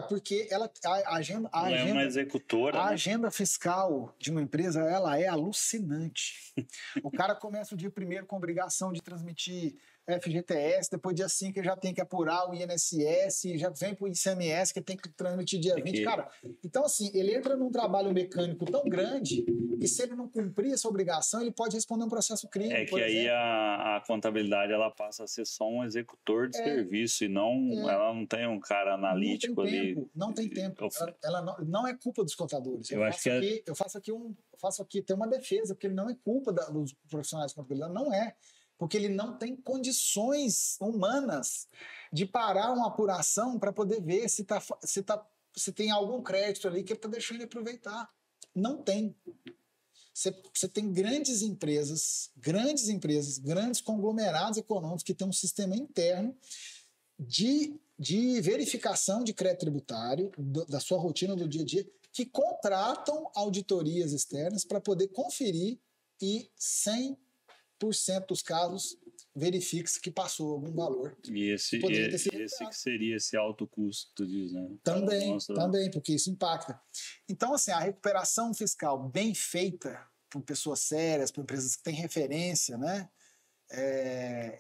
Porque a agenda, é uma executora. A agenda fiscal de uma empresa, ela é alucinante. O cara começa o dia primeiro com a obrigação de transmitir FGTS, depois dia 5 ele já tem que apurar o INSS, já vem pro ICMS que tem que transmitir dia 20. Cara, então assim, ele entra num trabalho mecânico tão grande que se ele não cumprir essa obrigação, ele pode responder um processo crime. É que aí a contabilidade ela passa a ser só um executor de serviço e não, ela não tem um cara analítico ali. Não tem tempo. Ela não é culpa dos contadores. Eu faço aqui, tem uma defesa, porque não é culpa dos profissionais de contabilidade, não é. Porque ele não tem condições humanas de parar uma apuração para poder ver se tem algum crédito ali que ele está deixando de aproveitar. Não tem. Você tem grandes empresas, grandes conglomerados econômicos que têm um sistema interno de verificação de crédito tributário, da sua rotina do dia a dia, que contratam auditorias externas para poder conferir e 100% dos casos verifique-se que passou algum valor. E esse que seria esse alto custo, tu diz, né? Também, porque isso impacta. Então, assim, a recuperação fiscal bem feita por pessoas sérias, por empresas que têm referência, né?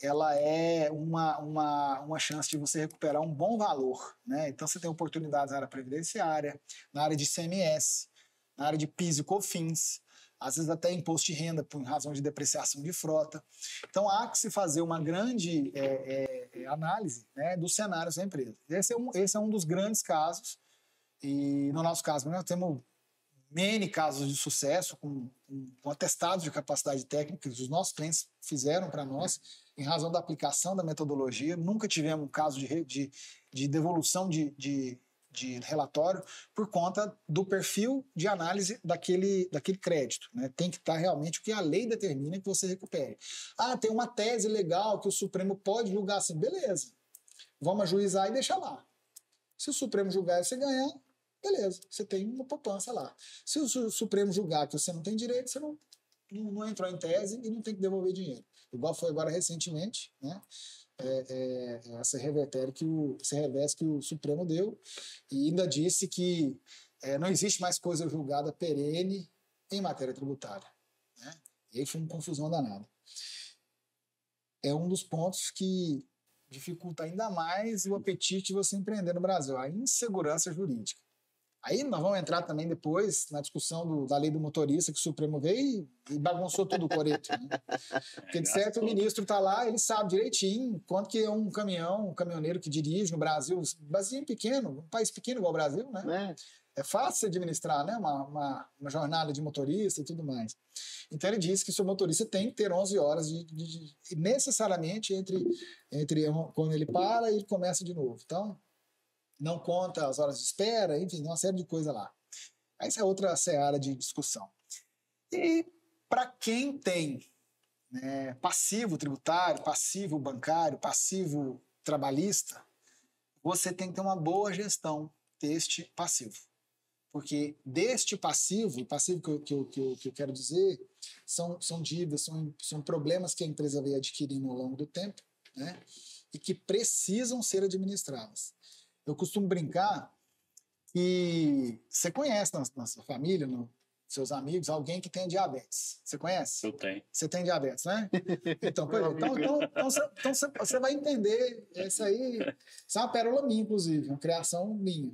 Ela é uma chance de você recuperar um bom valor, né? Então, você tem oportunidades na área previdenciária, na área de ICMS, na área de PIS e COFINS, às vezes até imposto de renda por razão de depreciação de frota. Então, há que se fazer uma grande análise, né, dos cenários da empresa. Esse é um dos grandes casos, e no nosso caso, nós temos N casos de sucesso com atestados de capacidade técnica que os nossos clientes fizeram para nós, em razão da aplicação da metodologia. Nunca tivemos um caso de devolução de relatório por conta do perfil de análise daquele crédito, né? Tem que estar realmente o que a lei determina que você recupere. Tem uma tese legal que o Supremo pode julgar assim, beleza, vamos ajuizar e deixar lá. Se o Supremo julgar e você ganhar, beleza, você tem uma poupança lá. Se o Supremo julgar que você não tem direito, você não entrou em tese e não tem que devolver dinheiro. Igual foi agora recentemente, né? Essa revés que o Supremo deu, e ainda disse que não existe mais coisa julgada perene em matéria tributária, né? E aí foi uma confusão danada. É um dos pontos que dificulta ainda mais o apetite de você empreender no Brasil, a insegurança jurídica. Aí nós vamos entrar também depois na discussão da lei do motorista, que o Supremo veio e bagunçou tudo o coreto, né? Porque de certo o ministro está lá, ele sabe direitinho quanto que é um caminhoneiro que dirige no Brasil, Brasil pequeno, um país pequeno igual o Brasil, né? É fácil administrar, né? Uma jornada de motorista e tudo mais. Então ele disse que o seu motorista tem que ter 11 horas necessariamente entre quando ele para e ele começa de novo. Então, não conta as horas de espera, enfim, uma série de coisas lá. Essa é outra seara de discussão. E para quem tem, né, passivo tributário, passivo bancário, passivo trabalhista, você tem que ter uma boa gestão deste passivo. Porque deste passivo que eu quero dizer, são dívidas, são problemas que a empresa veio adquirindo ao longo do tempo, né, e que precisam ser administradas. Eu costumo brincar que você conhece na sua família, nos seus amigos, alguém que tem diabetes. Você conhece? Eu tenho. Você tem diabetes, né? Então você vai entender. Isso é uma pérola minha, inclusive, uma criação minha.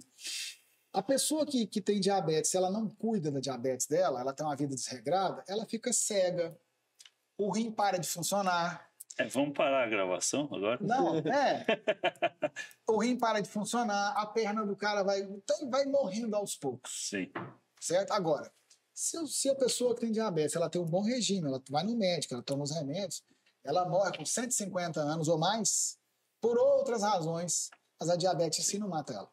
A pessoa que tem diabetes, se ela não cuida da diabetes dela, ela tem uma vida desregrada, ela fica cega, o rim para de funcionar. Vamos parar a gravação agora? Não, o rim para de funcionar, a perna do cara vai morrendo aos poucos. Sim. Certo? Agora, se a pessoa que tem diabetes, ela tem um bom regime, ela vai no médico, ela toma os remédios, ela morre com 150 anos ou mais, por outras razões, mas a diabetes em si não mata ela.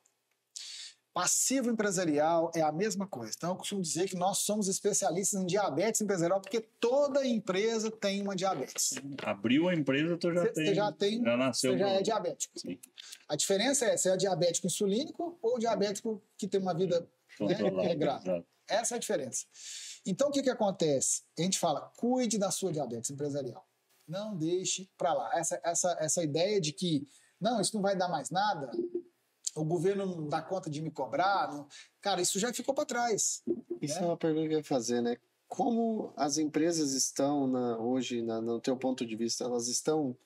Passivo empresarial é a mesma coisa. Então, eu costumo dizer que nós somos especialistas em diabetes empresarial porque toda empresa tem uma diabetes. Abriu a empresa, você já nasceu. Você já é diabético. Sim. A diferença é se é diabético insulínico ou diabético que tem uma vida, né, regrada. Essa é a diferença. Então, o que acontece? A gente fala, cuide da sua diabetes empresarial. Não deixe para lá. Essa ideia de que, não, isso não vai dar mais nada, o governo não dá conta de me cobrar, não... Cara, isso já ficou para trás. Isso é uma pergunta que eu ia fazer, né? Como as empresas estão hoje, no teu ponto de vista, elas estão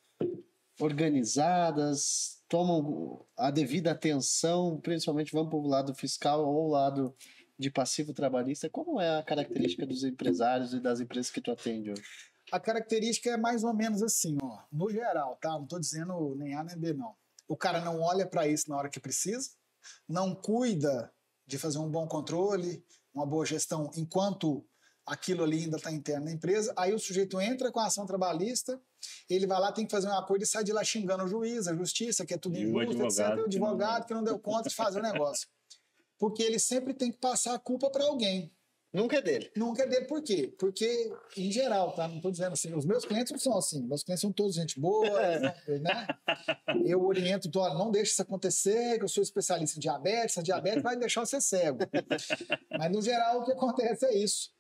organizadas, tomam a devida atenção, principalmente vamos para o lado fiscal ou o lado de passivo trabalhista? Como é a característica dos empresários e das empresas que tu atende hoje? A característica é mais ou menos assim, ó, no geral, tá? Não estou dizendo nem A nem B, não. O cara não olha para isso na hora que precisa, não cuida de fazer um bom controle, uma boa gestão, enquanto aquilo ali ainda está interno na empresa. Aí o sujeito entra com a ação trabalhista, ele vai lá, tem que fazer um acordo e sai de lá xingando o juiz, a justiça, que é tudo injusto, etc. O advogado que não deu conta de fazer o negócio. Porque ele sempre tem que passar a culpa para alguém. Nunca é dele. Nunca é dele. Por quê? Porque, em geral, tá? Não estou dizendo assim, os meus clientes não são assim. Meus clientes são todos gente boa, né? Eu oriento, não deixe isso acontecer, que eu sou especialista em diabetes, a diabetes vai deixar você cego. Mas, no geral, o que acontece é isso.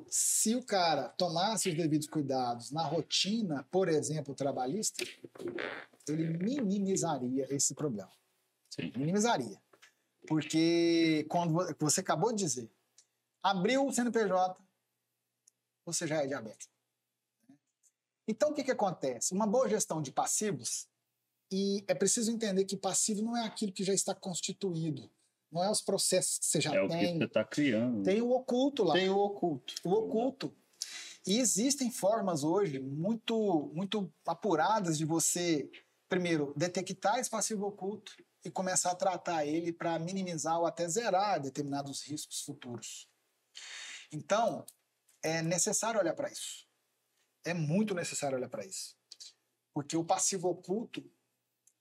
Se o cara tomasse os devidos cuidados na rotina, por exemplo, trabalhista, ele minimizaria esse problema. Sim. Minimizaria. Porque, quando você acabou de dizer, abriu o CNPJ, você já é diabético. Então, o que acontece? Uma boa gestão de passivos, e é preciso entender que passivo não é aquilo que já está constituído, não é os processos que você já tem. É o que você está criando. Tem o oculto lá. Tem o oculto. O oculto. E existem formas hoje muito, muito apuradas de você, primeiro, detectar esse passivo oculto e começar a tratar ele para minimizar ou até zerar determinados riscos futuros. Então, é necessário olhar para isso. É muito necessário olhar para isso. Porque o passivo oculto,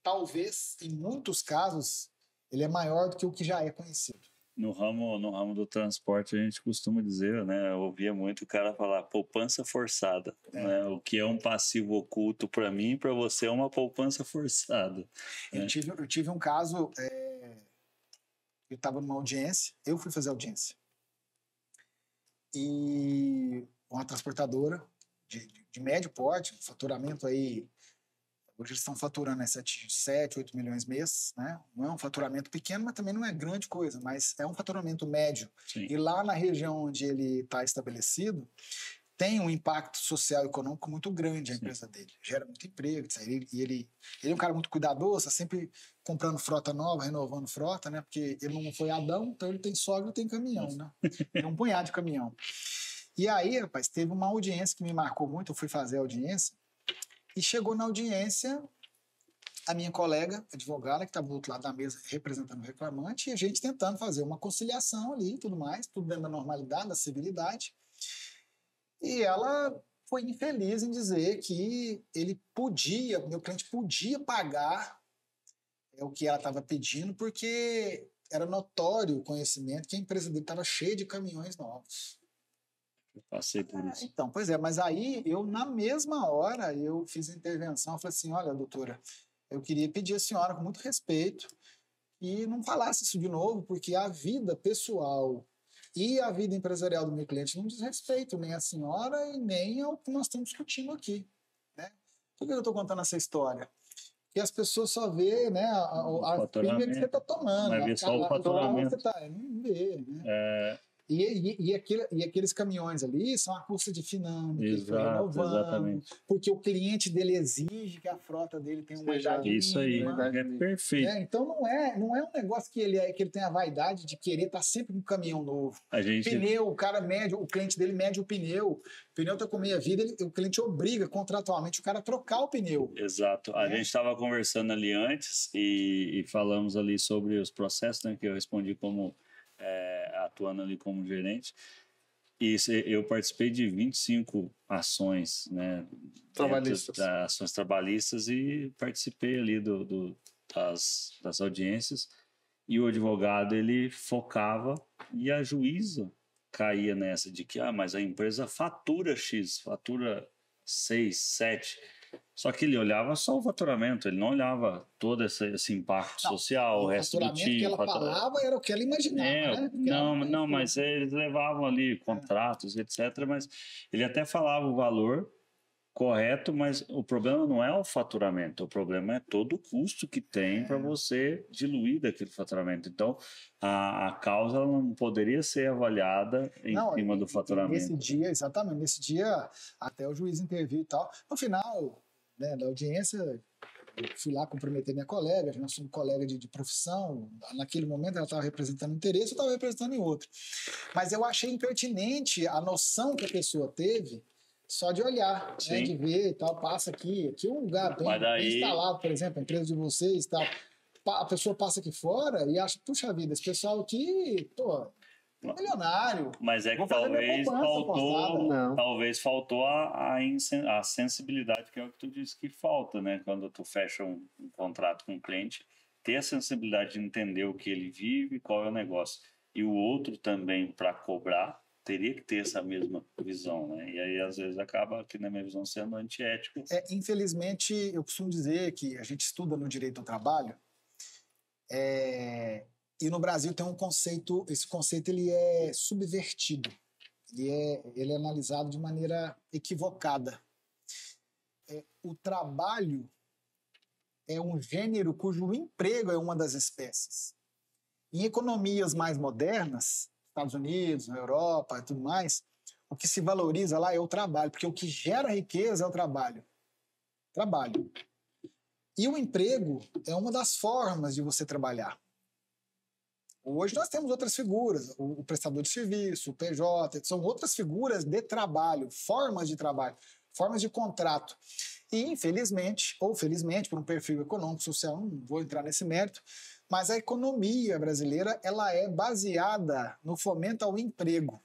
talvez, em muitos casos, ele é maior do que o que já é conhecido. No ramo do transporte, a gente costuma dizer, né? Eu ouvia muito o cara falar poupança forçada. Né? O que é um passivo oculto para mim e para você é uma poupança forçada. Eu tive um caso, eu estava numa audiência, eu fui fazer audiência. E uma transportadora de médio porte, faturamento aí, hoje eles estão faturando 7, 8 milhões mês, né? Não é um faturamento pequeno, mas também não é grande coisa, mas é um faturamento médio. Sim. E lá na região onde ele está estabelecido, tem um impacto social e econômico muito grande a empresa dele. Gera muito emprego. Ele é um cara muito cuidadoso, está sempre comprando frota nova, renovando frota, né? Porque ele não foi Adão, então ele tem sogra e tem caminhão, né? Tem um punhado de caminhão. E aí, rapaz, teve uma audiência que me marcou muito, eu fui fazer a audiência, e chegou na audiência a minha colega, advogada, que estava do outro lado da mesa representando o reclamante, e a gente tentando fazer uma conciliação ali e tudo mais, tudo dentro da normalidade, da civilidade. E ela foi infeliz em dizer que meu cliente podia pagar o que ela estava pedindo, porque era notório o conhecimento que a empresa dele estava cheia de caminhões novos. Passei por isso. Então, pois é, mas aí na mesma hora, eu fiz a intervenção, eu falei assim, olha, doutora, eu queria pedir à senhora, com muito respeito, que não falasse isso de novo, porque a vida pessoal e a vida empresarial do meu cliente não diz respeito nem à senhora e nem ao que nós estamos discutindo aqui. Né? Por que eu estou contando essa história? Porque as pessoas só vê, né, a pinga que você está tomando. Vai ver só o faturamento. Não vê, né? E aqueles caminhões ali são a custa de Finame, que ele foi renovando, exatamente. Porque o cliente dele exige que a frota dele tenha uma idade isso mínima. Aí, é perfeito. Então não é um negócio que ele tem a vaidade de querer estar sempre com um caminhão novo. Pneu, o cara mede, o cliente dele mede o pneu está com meia vida, o cliente obriga contratualmente o cara a trocar o pneu. Exato. A gente estava conversando ali antes e falamos ali sobre os processos, né, que eu respondi como atuando ali como gerente, e eu participei de 25 ações, né, ações trabalhistas, e participei ali das audiências, e o advogado ele focava e a juíza caía nessa de que mas a empresa fatura X, fatura 6, 7, Só que ele olhava só o faturamento, ele não olhava todo esse impacto social, o resto do faturamento time. que ela falava era o que ela imaginava, né? Porque ela Não, mas eles levavam ali contratos, etc. Mas ele até falava o valor correto, mas o problema não é o faturamento, o problema é todo o custo que tem para você diluir daquele faturamento. Então, a causa ela não poderia ser avaliada em cima do faturamento. Nesse dia, exatamente, nesse dia, até o juiz interviu e tal. No final, né, da audiência, eu fui lá cumprimentar minha colega, nós somos colega de profissão, naquele momento ela estava representando um interesse, eu estava representando em outro. Mas eu achei impertinente a noção que a pessoa teve só de olhar, né, de ver e tal, passa aqui é um lugar bem instalado, por exemplo, a empresa de vocês e tal. A pessoa passa aqui fora e acha, puxa vida, esse pessoal aqui, pô, é milionário. Mas é que talvez faltou a sensibilidade, que é o que tu disse que falta, né? Quando tu fecha um contrato com um cliente, ter a sensibilidade de entender o que ele vive, qual é o negócio. E o outro também, para cobrar, teria que ter essa mesma visão, né? E aí, às vezes, acaba, aqui na minha visão, sendo antiético. Infelizmente, eu costumo dizer que a gente estuda no direito ao trabalho, e no Brasil tem um conceito, esse conceito ele é subvertido, ele é analisado de maneira equivocada. O trabalho é um gênero cujo emprego é uma das espécies. Em economias mais modernas, Estados Unidos, na Europa e tudo mais, o que se valoriza lá é o trabalho, porque o que gera riqueza é o trabalho. Trabalho. E o emprego é uma das formas de você trabalhar. Hoje nós temos outras figuras, o prestador de serviço, o PJ, são outras figuras de trabalho, formas de trabalho, formas de contrato. E infelizmente, ou felizmente, por um perfil econômico, social, não vou entrar nesse mérito, mas a economia brasileira ela é baseada no fomento ao emprego.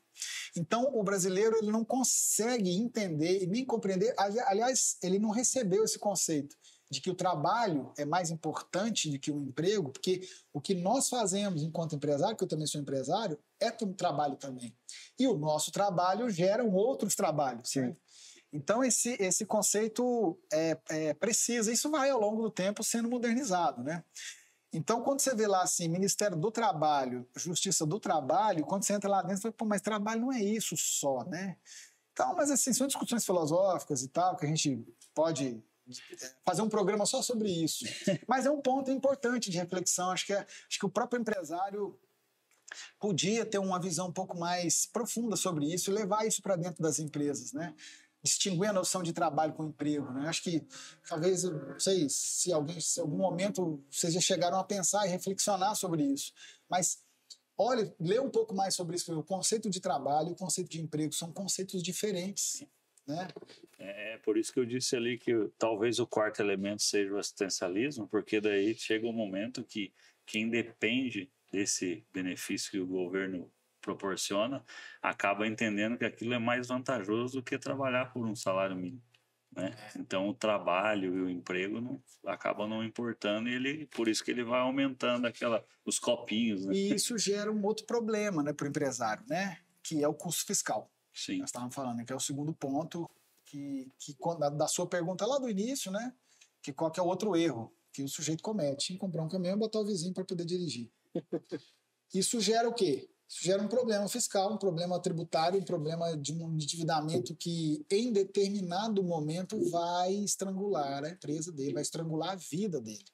Então, o brasileiro ele não consegue entender e nem compreender, aliás, ele não recebeu esse conceito de que o trabalho é mais importante do que o emprego, porque o que nós fazemos enquanto empresário, que eu também sou empresário, é um trabalho também. E o nosso trabalho gera outros trabalhos. Sim. Então, esse conceito precisa, isso vai ao longo do tempo sendo modernizado, né? Então, quando você vê lá assim, Ministério do Trabalho, Justiça do Trabalho, quando você entra lá dentro, você fala, pô, mas trabalho não é isso só, né? Então, mas assim, são discussões filosóficas e tal, que a gente pode fazer um programa só sobre isso. Mas é um ponto importante de reflexão. Acho que o próprio empresário podia ter uma visão um pouco mais profunda sobre isso e levar isso para dentro das empresas, né? Distinguir a noção de trabalho com emprego, né? Acho que talvez, não sei se em algum momento vocês já chegaram a pensar e reflexionar sobre isso, mas olha, lê um pouco mais sobre isso. O conceito de trabalho e o conceito de emprego são conceitos diferentes, né? É por isso que eu disse ali que talvez o quarto elemento seja o assistencialismo, porque daí chega um momento que quem depende desse benefício que o governo proporciona, acaba entendendo que aquilo é mais vantajoso do que trabalhar por um salário mínimo, né? Então o trabalho e o emprego acabam não importando e por isso que ele vai aumentando os copinhos, né? E isso gera um outro problema, né, para o empresário, né? Que é o custo fiscal. Sim. Nós estávamos falando, que é o segundo ponto da sua pergunta lá do início, né? Que qual que é o outro erro que o sujeito comete em comprar um caminhão e botar o vizinho para poder dirigir. Isso gera o quê? Isso gera um problema fiscal, um problema tributário, um problema de um endividamento que, em determinado momento, vai estrangular a empresa dele, vai estrangular a vida dele.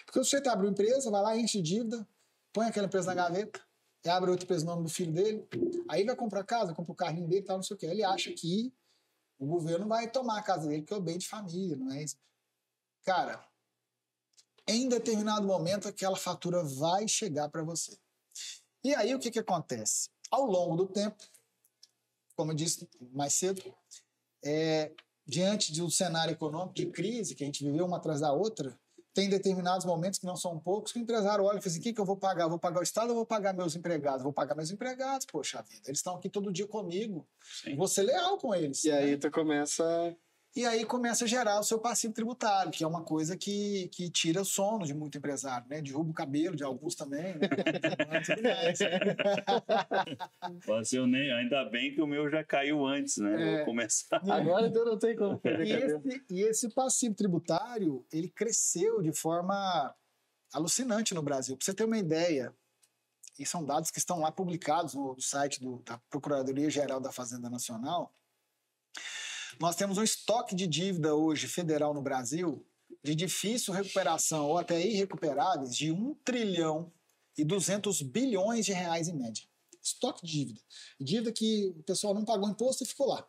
Porque o sujeito abre uma empresa, vai lá, enche dívida, põe aquela empresa na gaveta, e abre outra empresa no nome do filho dele, aí vai comprar casa, compra o carrinho dele, tal, não sei o quê. Ele acha que o governo vai tomar a casa dele, que é o bem de família, não é isso? Cara, em determinado momento, aquela fatura vai chegar para você. E aí, o que acontece? Ao longo do tempo, como eu disse mais cedo, diante de um cenário econômico de crise, que a gente viveu uma atrás da outra, tem determinados momentos, que não são poucos, que o empresário olha e fala assim, o que eu vou pagar? Vou pagar o Estado ou vou pagar meus empregados? Vou pagar meus empregados, poxa vida. Eles estão aqui todo dia comigo. Sim. Vou ser leal com eles. E aí tu começa E aí começa a gerar o seu passivo tributário, que é uma coisa que tira o sono de muito empresário, né? Derruba o cabelo de alguns também, né? Mas ainda bem que o meu já caiu antes, né? Vou começar. Agora eu não tenho como perder. E esse passivo tributário, ele cresceu de forma alucinante no Brasil. Para você ter uma ideia, e são dados que estão lá publicados no site da Procuradoria-Geral da Fazenda Nacional, nós temos um estoque de dívida hoje federal no Brasil de difícil recuperação ou até irrecuperáveis de 1 trilhão e 200 bilhões de reais em média. Estoque de dívida. Dívida que o pessoal não pagou imposto e ficou lá.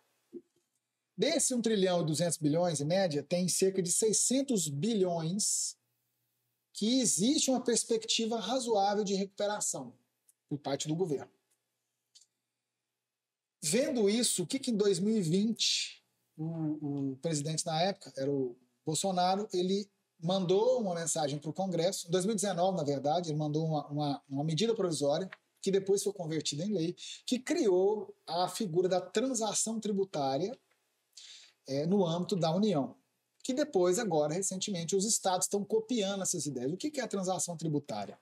Desse 1 trilhão e 200 bilhões em média, tem cerca de 600 bilhões que existe uma perspectiva razoável de recuperação por parte do governo. Vendo isso, o que em 2020 o presidente na época, era o Bolsonaro, ele mandou uma mensagem para o Congresso, em 2019, na verdade, ele mandou uma medida provisória, que depois foi convertida em lei, que criou a figura da transação tributária no âmbito da União. Que depois, agora, recentemente, os estados estão copiando essas ideias. O que é a transação tributária?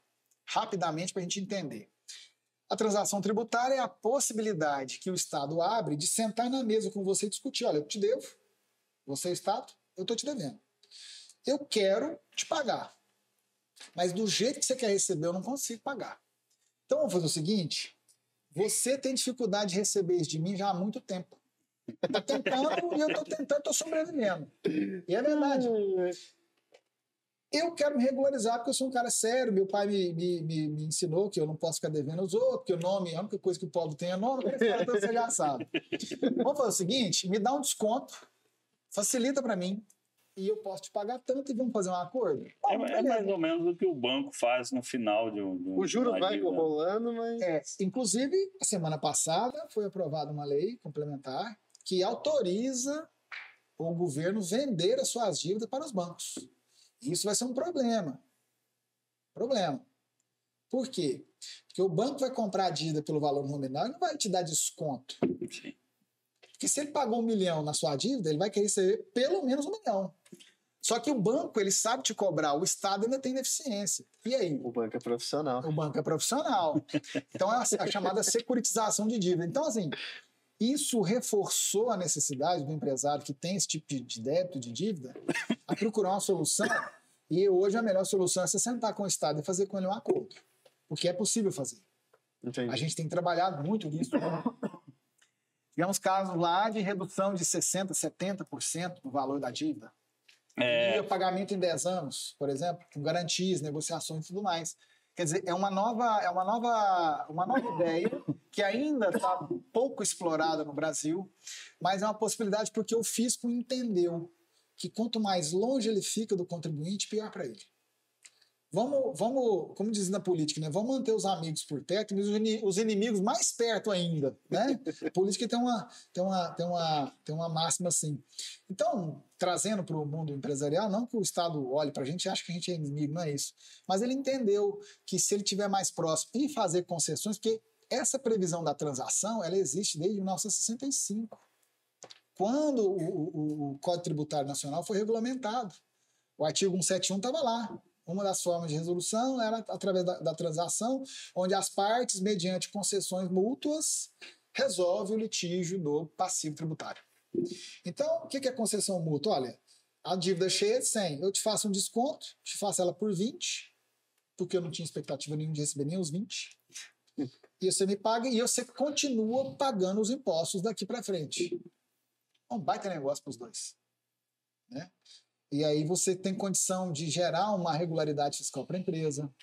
Rapidamente, para a gente entender. A transação tributária é a possibilidade que o Estado abre de sentar na mesa com você e discutir. Olha, eu te devo, você é Estado, eu estou te devendo. Eu quero te pagar, mas do jeito que você quer receber, eu não consigo pagar. Então, vamos fazer o seguinte, você tem dificuldade de receber isso de mim já há muito tempo. Está tentando e eu estou tentando, estou sobrevivendo. E é verdade. Eu quero me regularizar porque eu sou um cara sério, meu pai me ensinou que eu não posso ficar devendo aos outros, que o nome, a única coisa que o pobre tem é nome, então você já sabe. Vamos fazer o seguinte, me dá um desconto, facilita para mim, e eu posso te pagar tanto e vamos fazer um acordo? É mais ou menos o que o banco faz no final de um o juro vai rolando, mas... Inclusive, a semana passada foi aprovada uma lei complementar que autoriza o governo vender as suas dívidas para os bancos. Isso vai ser um problema. Por quê? Porque o banco vai comprar a dívida pelo valor nominal e não vai te dar desconto. Sim. Porque se ele pagou 1 milhão na sua dívida, ele vai querer receber pelo menos 1 milhão. Só que o banco, ele sabe te cobrar, o Estado ainda tem deficiência. E aí? O banco é profissional. O banco é profissional. Então é a chamada securitização de dívida. Então, assim, isso reforçou a necessidade do empresário que tem esse tipo de débito, de dívida, a procurar uma solução. E hoje a melhor solução é você sentar com o Estado e fazer com ele um acordo. Porque é possível fazer. Entendi. A gente tem trabalhado muito nisso. Tivemos casos lá de redução de 60%, 70% do valor da dívida. E o pagamento em 10 anos, por exemplo, com garantias, negociações e tudo mais. Quer dizer, é uma nova ideia que ainda está pouco explorada no Brasil, mas é uma possibilidade porque o fisco entendeu que quanto mais longe ele fica do contribuinte, pior para ele. Vamos, como diz na política, né? Vamos manter os amigos por perto e os inimigos mais perto ainda, né? A política tem uma máxima assim. Então, trazendo para o mundo empresarial, não que o Estado olhe para a gente e ache que a gente é inimigo, não é isso. Mas ele entendeu que se ele estiver mais próximo e fazer concessões, porque essa previsão da transação, ela existe desde 1965, quando o Código Tributário Nacional foi regulamentado. O artigo 171 estava lá. Uma das formas de resolução era através da transação, onde as partes, mediante concessões mútuas, resolvem o litígio do passivo tributário. Então, o que é concessão mútua? Olha, a dívida cheia é de 100, eu te faço um desconto, te faço ela por 20, porque eu não tinha expectativa nenhuma de receber nem os 20, e você me paga e você continua pagando os impostos daqui para frente. É um baita negócio para os dois, né? E aí você tem condição de gerar uma regularidade fiscal para a empresa.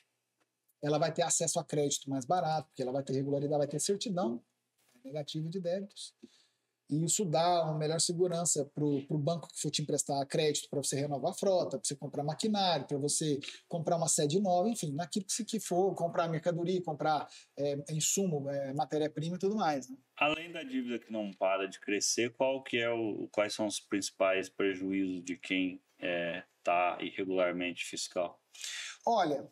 Ela vai ter acesso a crédito mais barato, porque ela vai ter regularidade, vai ter certidão negativa de débitos. E isso dá uma melhor segurança para o banco que for te emprestar crédito para você renovar a frota, para você comprar maquinário, para você comprar uma sede nova, enfim, naquilo que for, comprar mercadoria, comprar insumo, matéria-prima e tudo mais. Né? Além da dívida que não para de crescer, quais são os principais prejuízos de quem está irregularmente fiscal? Olha,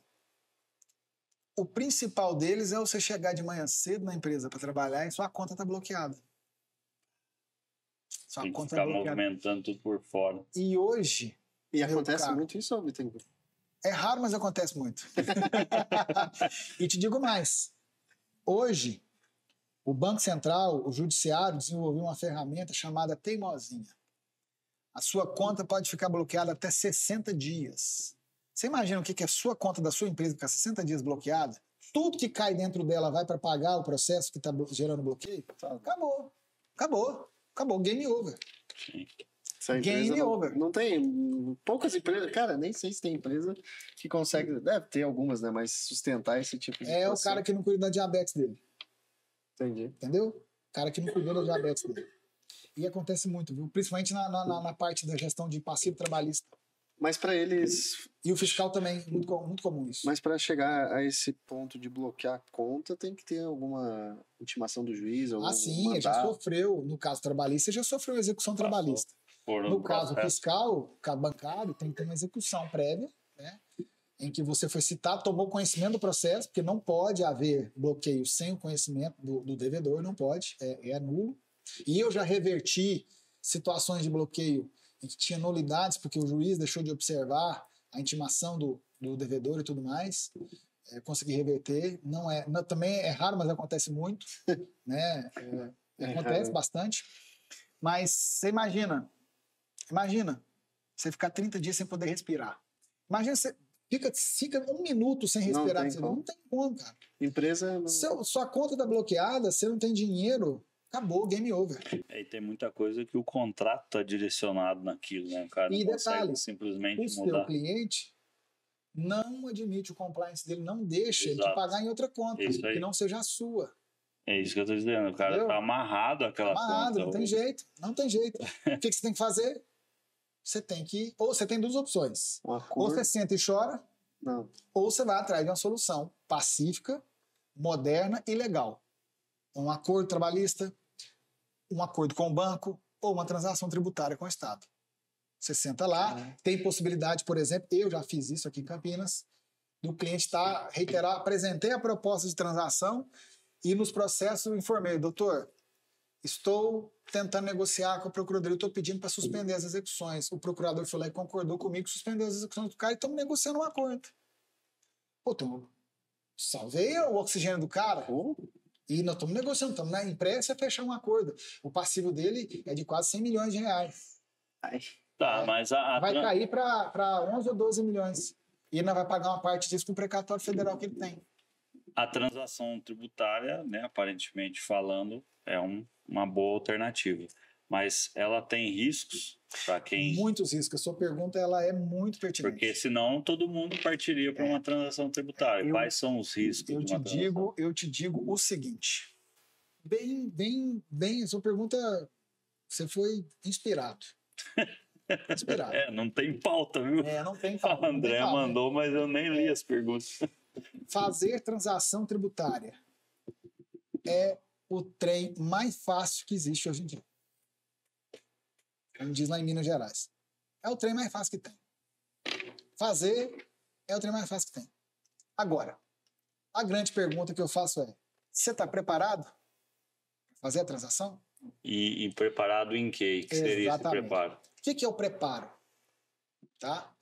o principal deles é você chegar de manhã cedo na empresa para trabalhar e sua conta está bloqueada. Sua Tem que conta é ficar bloqueada. movimentando tudo por fora. E hoje, E Meu acontece caro. muito isso, Bittencourt? é raro, mas acontece muito. E te digo mais. Hoje, o Banco Central, o Judiciário, desenvolveu uma ferramenta chamada Teimosinha. A sua conta pode ficar bloqueada até 60 dias. Você imagina o que é a sua conta da sua empresa ficar 60 dias bloqueada? Tudo que cai dentro dela vai para pagar o processo que está gerando bloqueio? Acabou. Acabou. Acabou. Game over. Sim. Essa Game empresa over. não tem poucas empresas, cara, nem sei se tem empresa que consegue, deve ter algumas, né, mas sustentar esse tipo de É o situação. cara que não cuida da diabetes dele. Entendi. Entendeu? O cara que não cuidou da diabetes dele. E acontece muito, viu? Principalmente na parte da gestão de passivo trabalhista. Mas para eles, E o fiscal também, muito comum isso. mas para chegar a esse ponto de bloquear a conta, tem que ter alguma intimação do juiz, algum Sim, já mandato. sofreu, no caso trabalhista, já sofreu execução trabalhista. No caso fiscal, bancário, tem que ter uma execução prévia, né? Em que você foi citado, tomou conhecimento do processo, porque não pode haver bloqueio sem o conhecimento do devedor, não pode, é nulo. E eu já reverti situações de bloqueio em que tinha nulidades, porque o juiz deixou de observar a intimação do devedor e tudo mais. Consegui reverter. Também é raro, mas acontece muito. Né? Acontece bastante. Mas você imagina, você ficar 30 dias sem poder respirar. Imagina você fica 1 minuto sem respirar. Não tem como, cara. Empresa não... Sua conta tá bloqueada, você não tem dinheiro, acabou, game over. E tem muita coisa que o contrato está direcionado naquilo, né? O cara não consegue simplesmente o mudar. seu cliente não admite o compliance dele, não deixa ele te Exato. pagar em outra conta, que não seja a sua. É isso que eu tô dizendo. O cara tá amarrado àquela conta. Não tem jeito. Não tem jeito. O que você tem que fazer? Você tem que... Ou você tem duas opções. Ou você senta e chora, ou você vai atrás de uma solução pacífica, moderna e legal. Um acordo trabalhista, um acordo com o banco ou uma transação tributária com o Estado. Você senta lá, tem possibilidade, por exemplo, eu já fiz isso aqui em Campinas, do cliente apresentei a proposta de transação e nos processos eu informei, doutor, estou tentando negociar com a procuradoria, estou pedindo para suspender as execuções. O procurador foi lá e concordou comigo, suspendeu as execuções do cara e estamos negociando um acordo. Pô, então, salvei o oxigênio do cara. E nós estamos negociando, estamos na empresa a fechar um acordo. O passivo dele é de quase 100 milhões de reais. Mas vai cair para 11 ou 12 milhões. E ele não vai pagar uma parte disso com o precatório federal que ele tem. A transação tributária, né, aparentemente falando, é uma boa alternativa. Mas ela tem riscos para quem... Muitos riscos. A sua pergunta ela é muito pertinente. Porque senão todo mundo partiria para uma transação tributária. Quais são os riscos de uma transação? Eu te digo o seguinte. Bem, a sua pergunta, você foi inspirado. Não tem pauta, viu? Não tem pauta. A Andréa mandou, mas eu nem li as perguntas. Fazer transação tributária é o trem mais fácil que existe hoje em dia. Como diz lá em Minas Gerais. É o trem mais fácil que tem. Fazer é o trem mais fácil que tem. Agora, a grande pergunta que eu faço é: você está preparado para fazer a transação? E preparado em quê? Que seria esse preparo? O que é o preparo? Tá?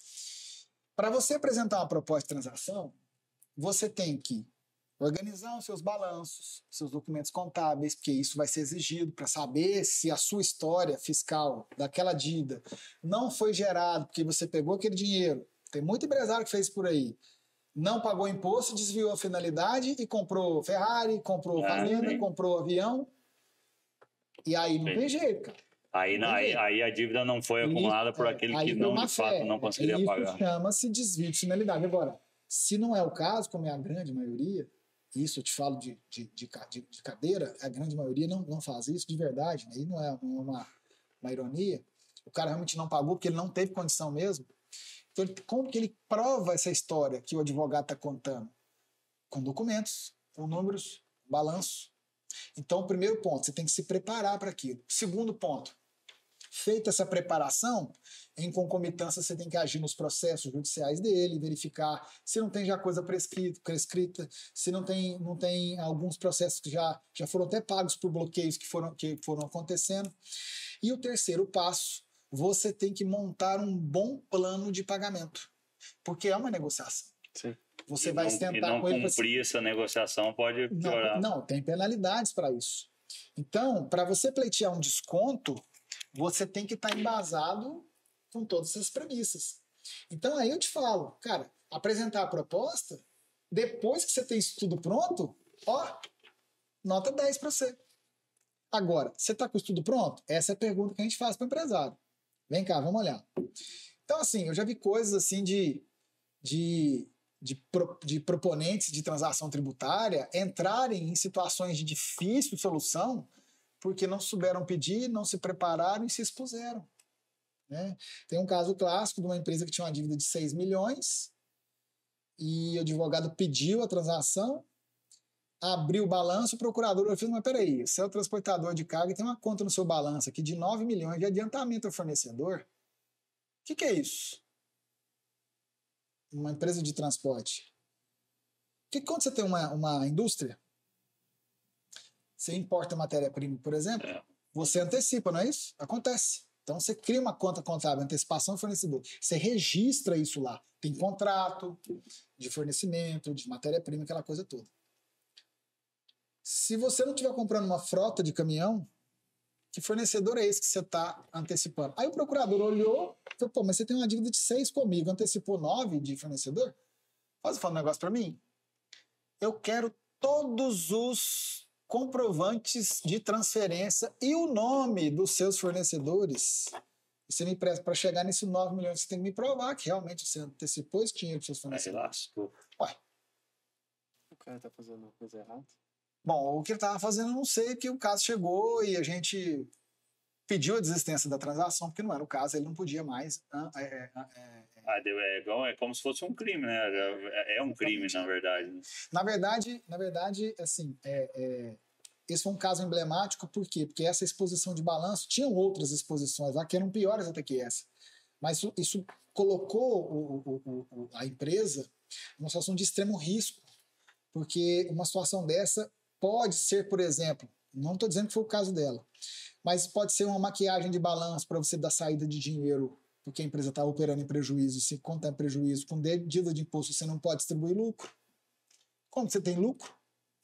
Para você apresentar uma proposta de transação, você tem que organizar os seus balanços, seus documentos contábeis, porque isso vai ser exigido para saber se a sua história fiscal daquela dívida não foi gerada porque você pegou aquele dinheiro. Tem muito empresário que fez por aí. Não pagou imposto, desviou a finalidade e comprou Ferrari, comprou fazenda, comprou avião. E aí não tem jeito, cara. Aí a dívida não foi acumulada por aquele que não, de fato, não conseguiria pagar. Isso chama-se desvio de finalidade. Agora, se não é o caso, como é a grande maioria, isso eu te falo de cadeira, a grande maioria não faz isso de verdade, né? Aí não é uma ironia. O cara realmente não pagou porque ele não teve condição mesmo. Então, como que ele prova essa história que o advogado está contando? Com documentos, com números, balanço. Então, o primeiro ponto, você tem que se preparar para aquilo. Segundo ponto, Feita essa preparação, em concomitância você tem que agir nos processos judiciais dele, verificar se não tem já coisa prescrita, se não tem alguns processos que já foram até pagos por bloqueios que foram acontecendo. E o terceiro passo, você tem que montar um bom plano de pagamento, porque é uma negociação. Sim. Você vai sentar com ele. Não cumprir essa negociação pode piorar. Não, tem penalidades para isso. Então, para você pleitear um desconto, você tem que estar embasado com todas essas premissas. Então, aí eu te falo, cara, apresentar a proposta, depois que você tem isso tudo pronto, ó, nota 10 para você. Agora, você está com isso tudo pronto? Essa é a pergunta que a gente faz para o empresário. Vem cá, vamos olhar. Então, assim, eu já vi coisas assim de proponentes de transação tributária entrarem em situações de difícil solução porque não souberam pedir, não se prepararam e se expuseram. Né? Tem um caso clássico de uma empresa que tinha uma dívida de 6 milhões e o advogado pediu a transação, abriu o balanço, o procurador falou, mas peraí, você é o transportador de carga e tem uma conta no seu balanço aqui de 9 milhões de adiantamento ao fornecedor? O que é isso? Uma empresa de transporte. Quando você tem uma indústria, você importa matéria-prima, por exemplo, você antecipa, não é isso? Acontece. Então você cria uma conta contábil, antecipação fornecedor. Você registra isso lá. Tem contrato de fornecimento, de matéria-prima, aquela coisa toda. Se você não estiver comprando uma frota de caminhão, que fornecedor é esse que você está antecipando? Aí o procurador olhou e falou, pô, mas você tem uma dívida de 6 comigo, antecipou 9 de fornecedor? Fala um negócio para mim. Eu quero todos os comprovantes de transferência e o nome dos seus fornecedores. E você me presta para chegar nesse 9 milhões, você tem que me provar que realmente você antecipou esse dinheiro para os seus fornecedores. Ué. O cara está fazendo uma coisa errada? Bom, o que ele estava fazendo eu não sei, que o caso chegou e a gente pediu a desistência da transação, porque não era o caso, ele não podia mais. É como se fosse um crime, né? É um crime, na verdade. Né? Na verdade, assim, esse foi um caso emblemático, por quê? Porque essa exposição de balanço, tinham outras exposições lá que eram piores até que essa. Mas isso colocou a empresa numa situação de extremo risco, porque uma situação dessa pode ser, por exemplo, não estou dizendo que foi o caso dela, mas pode ser uma maquiagem de balanço para você dar saída de dinheiro, porque a empresa está operando em prejuízo. Se conta em prejuízo, com dívida de imposto, você não pode distribuir lucro. Como você tem lucro?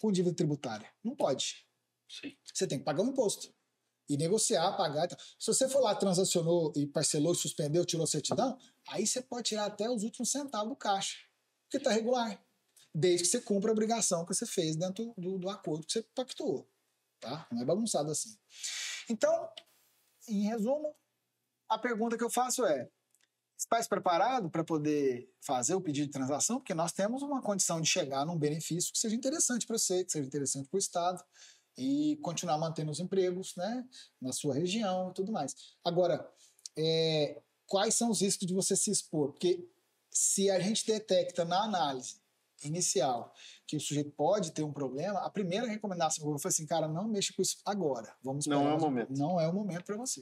Com dívida tributária. Não pode. Sim. Você tem que pagar um imposto. E negociar, pagar e tal. Se você for lá, transacionou e parcelou, suspendeu, tirou a certidão, aí você pode tirar até os últimos centavos do caixa. Porque está regular. Desde que você cumpra a obrigação que você fez dentro do acordo que você pactuou. Tá? Não é bagunçado assim. Então, em resumo, a pergunta que eu faço é: está preparado para poder fazer o pedido de transação? Porque nós temos uma condição de chegar num benefício que seja interessante para você, que seja interessante para o Estado e continuar mantendo os empregos, né, na sua região e tudo mais. Agora, quais são os riscos de você se expor? Porque se a gente detecta na análise inicial que o sujeito pode ter um problema, a primeira recomendação que eu foi assim, cara, não mexa com isso agora. Vamos esperar. Não é o momento. Não é o momento para você.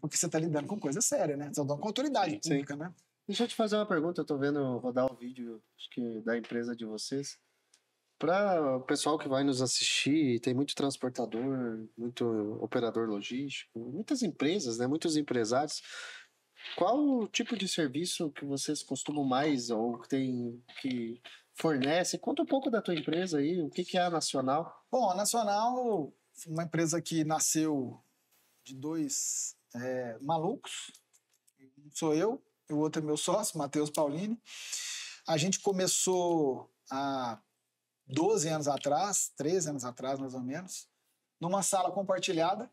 Porque você está lidando com coisa séria, né? Você está lidando com autoridade pública, né? Deixa eu te fazer uma pergunta. Eu estou vendo rodar o vídeo, acho que da empresa de vocês. Para o pessoal que vai nos assistir, tem muito transportador, muito operador logístico, muitas empresas, né? Muitos empresários. Qual o tipo de serviço que vocês costumam mais ou que fornece? Conta um pouco da tua empresa aí, o que é a Nacional? Bom, a Nacional, uma empresa que nasceu de dois malucos. Um sou eu, e o outro é meu sócio, Matheus Paulini. A gente começou há 12 anos atrás, 13 anos atrás mais ou menos, numa sala compartilhada.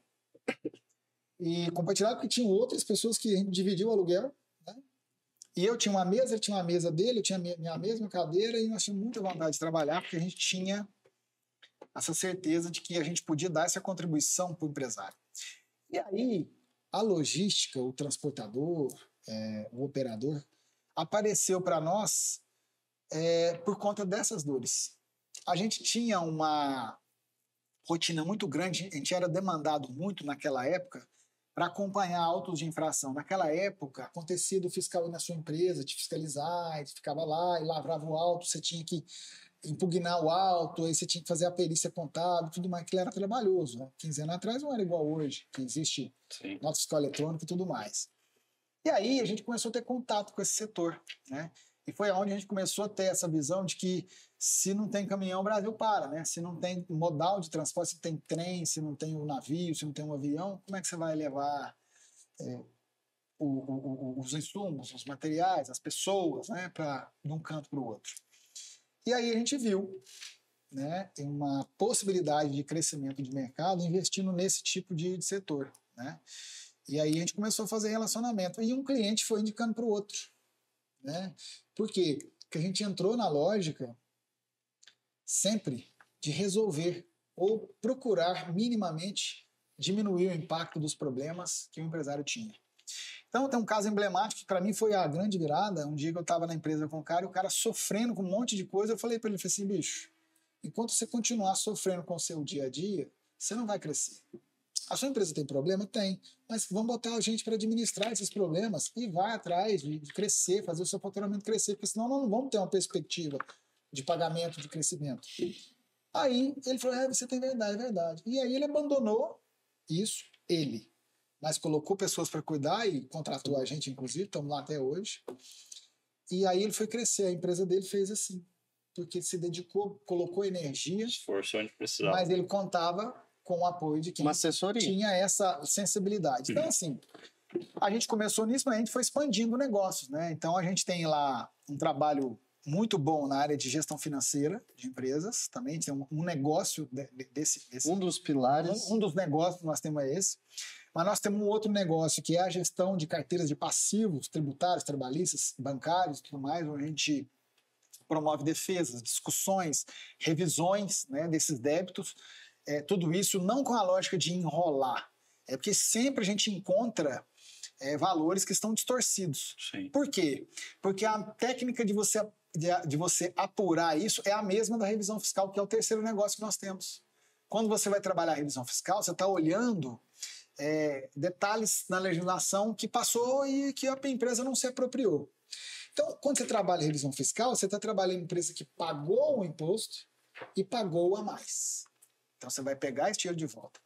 E compartilhado porque tinham outras pessoas que a gente dividiu o aluguel, né? E eu tinha uma mesa, ele tinha uma mesa dele, eu tinha minha mesma cadeira, e nós tínhamos muita vontade de trabalhar, porque a gente tinha essa certeza de que a gente podia dar essa contribuição para o empresário. E aí, a logística, o transportador, o operador, apareceu para nós por conta dessas dores. A gente tinha uma rotina muito grande, a gente era demandado muito naquela época para acompanhar autos de infração. Naquela época, acontecia do fiscal ir na sua empresa, te fiscalizar, ele ficava lá e lavrava o auto, você tinha que impugnar o auto, aí você tinha que fazer a perícia contábil, tudo mais, que era trabalhoso. Né? 15 anos atrás não era igual hoje, que existe nota fiscal eletrônica e tudo mais. E aí a gente começou a ter contato com esse setor, né? E foi onde a gente começou a ter essa visão de que se não tem caminhão, o Brasil para, né? Se não tem modal de transporte, se não tem trem, se não tem um navio, se não tem um avião, como é que você vai levar os insumos, os materiais, as pessoas, né, de um canto para o outro? E aí a gente viu, né, uma possibilidade de crescimento de mercado investindo nesse tipo de setor, né? E aí a gente começou a fazer relacionamento. E um cliente foi indicando para o outro, né? Por quê? Porque a gente entrou na lógica sempre de resolver ou procurar minimamente diminuir o impacto dos problemas que o empresário tinha. Então tem um caso emblemático que para mim foi a grande virada. Um dia que eu estava na empresa com o cara sofrendo com um monte de coisa, eu falei para ele assim, bicho, enquanto você continuar sofrendo com o seu dia a dia, você não vai crescer. A sua empresa tem problema? Tem. Mas vamos botar a gente para administrar esses problemas e vai atrás de crescer, fazer o seu faturamento crescer, porque senão nós não vamos ter uma perspectiva de pagamento, de crescimento. Aí ele falou, você tem verdade, é verdade. E aí ele abandonou isso, mas colocou pessoas para cuidar e contratou a gente, inclusive, estamos lá até hoje. E aí ele foi crescer, a empresa dele fez assim, porque ele se dedicou, colocou energia, esforçou onde precisava. Mas ele contava com o apoio de quem tinha essa sensibilidade. Então, assim, a gente começou nisso, mas a gente foi expandindo o negócio, né? Então, a gente tem lá um trabalho muito bom na área de gestão financeira de empresas, também tem um negócio desse... Um dos pilares. Um dos negócios que nós temos é esse. Mas nós temos um outro negócio, que é a gestão de carteiras de passivos, tributários, trabalhistas, bancários e tudo mais, onde a gente promove defesas, discussões, revisões, né, desses débitos. Tudo isso não com a lógica de enrolar, porque sempre a gente encontra valores que estão distorcidos. Sim. Por quê? Porque a técnica de você apurar isso é a mesma da revisão fiscal, que é o terceiro negócio que nós temos. Quando você vai trabalhar a revisão fiscal, você está olhando detalhes na legislação que passou e que a empresa não se apropriou. Então, quando você trabalha em revisão fiscal, você está trabalhando em empresa que pagou o imposto e pagou a mais. Então, você vai pegar esse dinheiro de volta.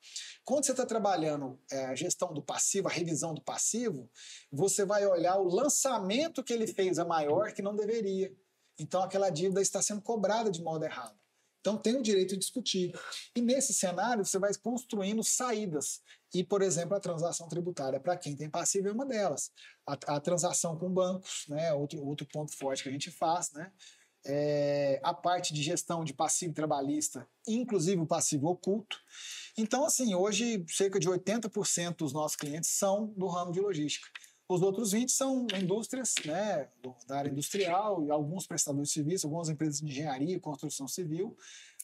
Quando você está trabalhando a gestão do passivo, a revisão do passivo, você vai olhar o lançamento que ele fez a maior que não deveria. Então, aquela dívida está sendo cobrada de modo errado. Então, tem o direito de discutir. E nesse cenário, você vai construindo saídas. E, por exemplo, a transação tributária, para quem tem passivo, é uma delas. A transação com bancos, né, outro ponto forte que a gente faz, né? A parte de gestão de passivo trabalhista, inclusive o passivo oculto. Então, assim, hoje cerca de 80% dos nossos clientes são do ramo de logística. Os outros 20% são indústrias, né, da área industrial, e alguns prestadores de serviço, algumas empresas de engenharia e construção civil,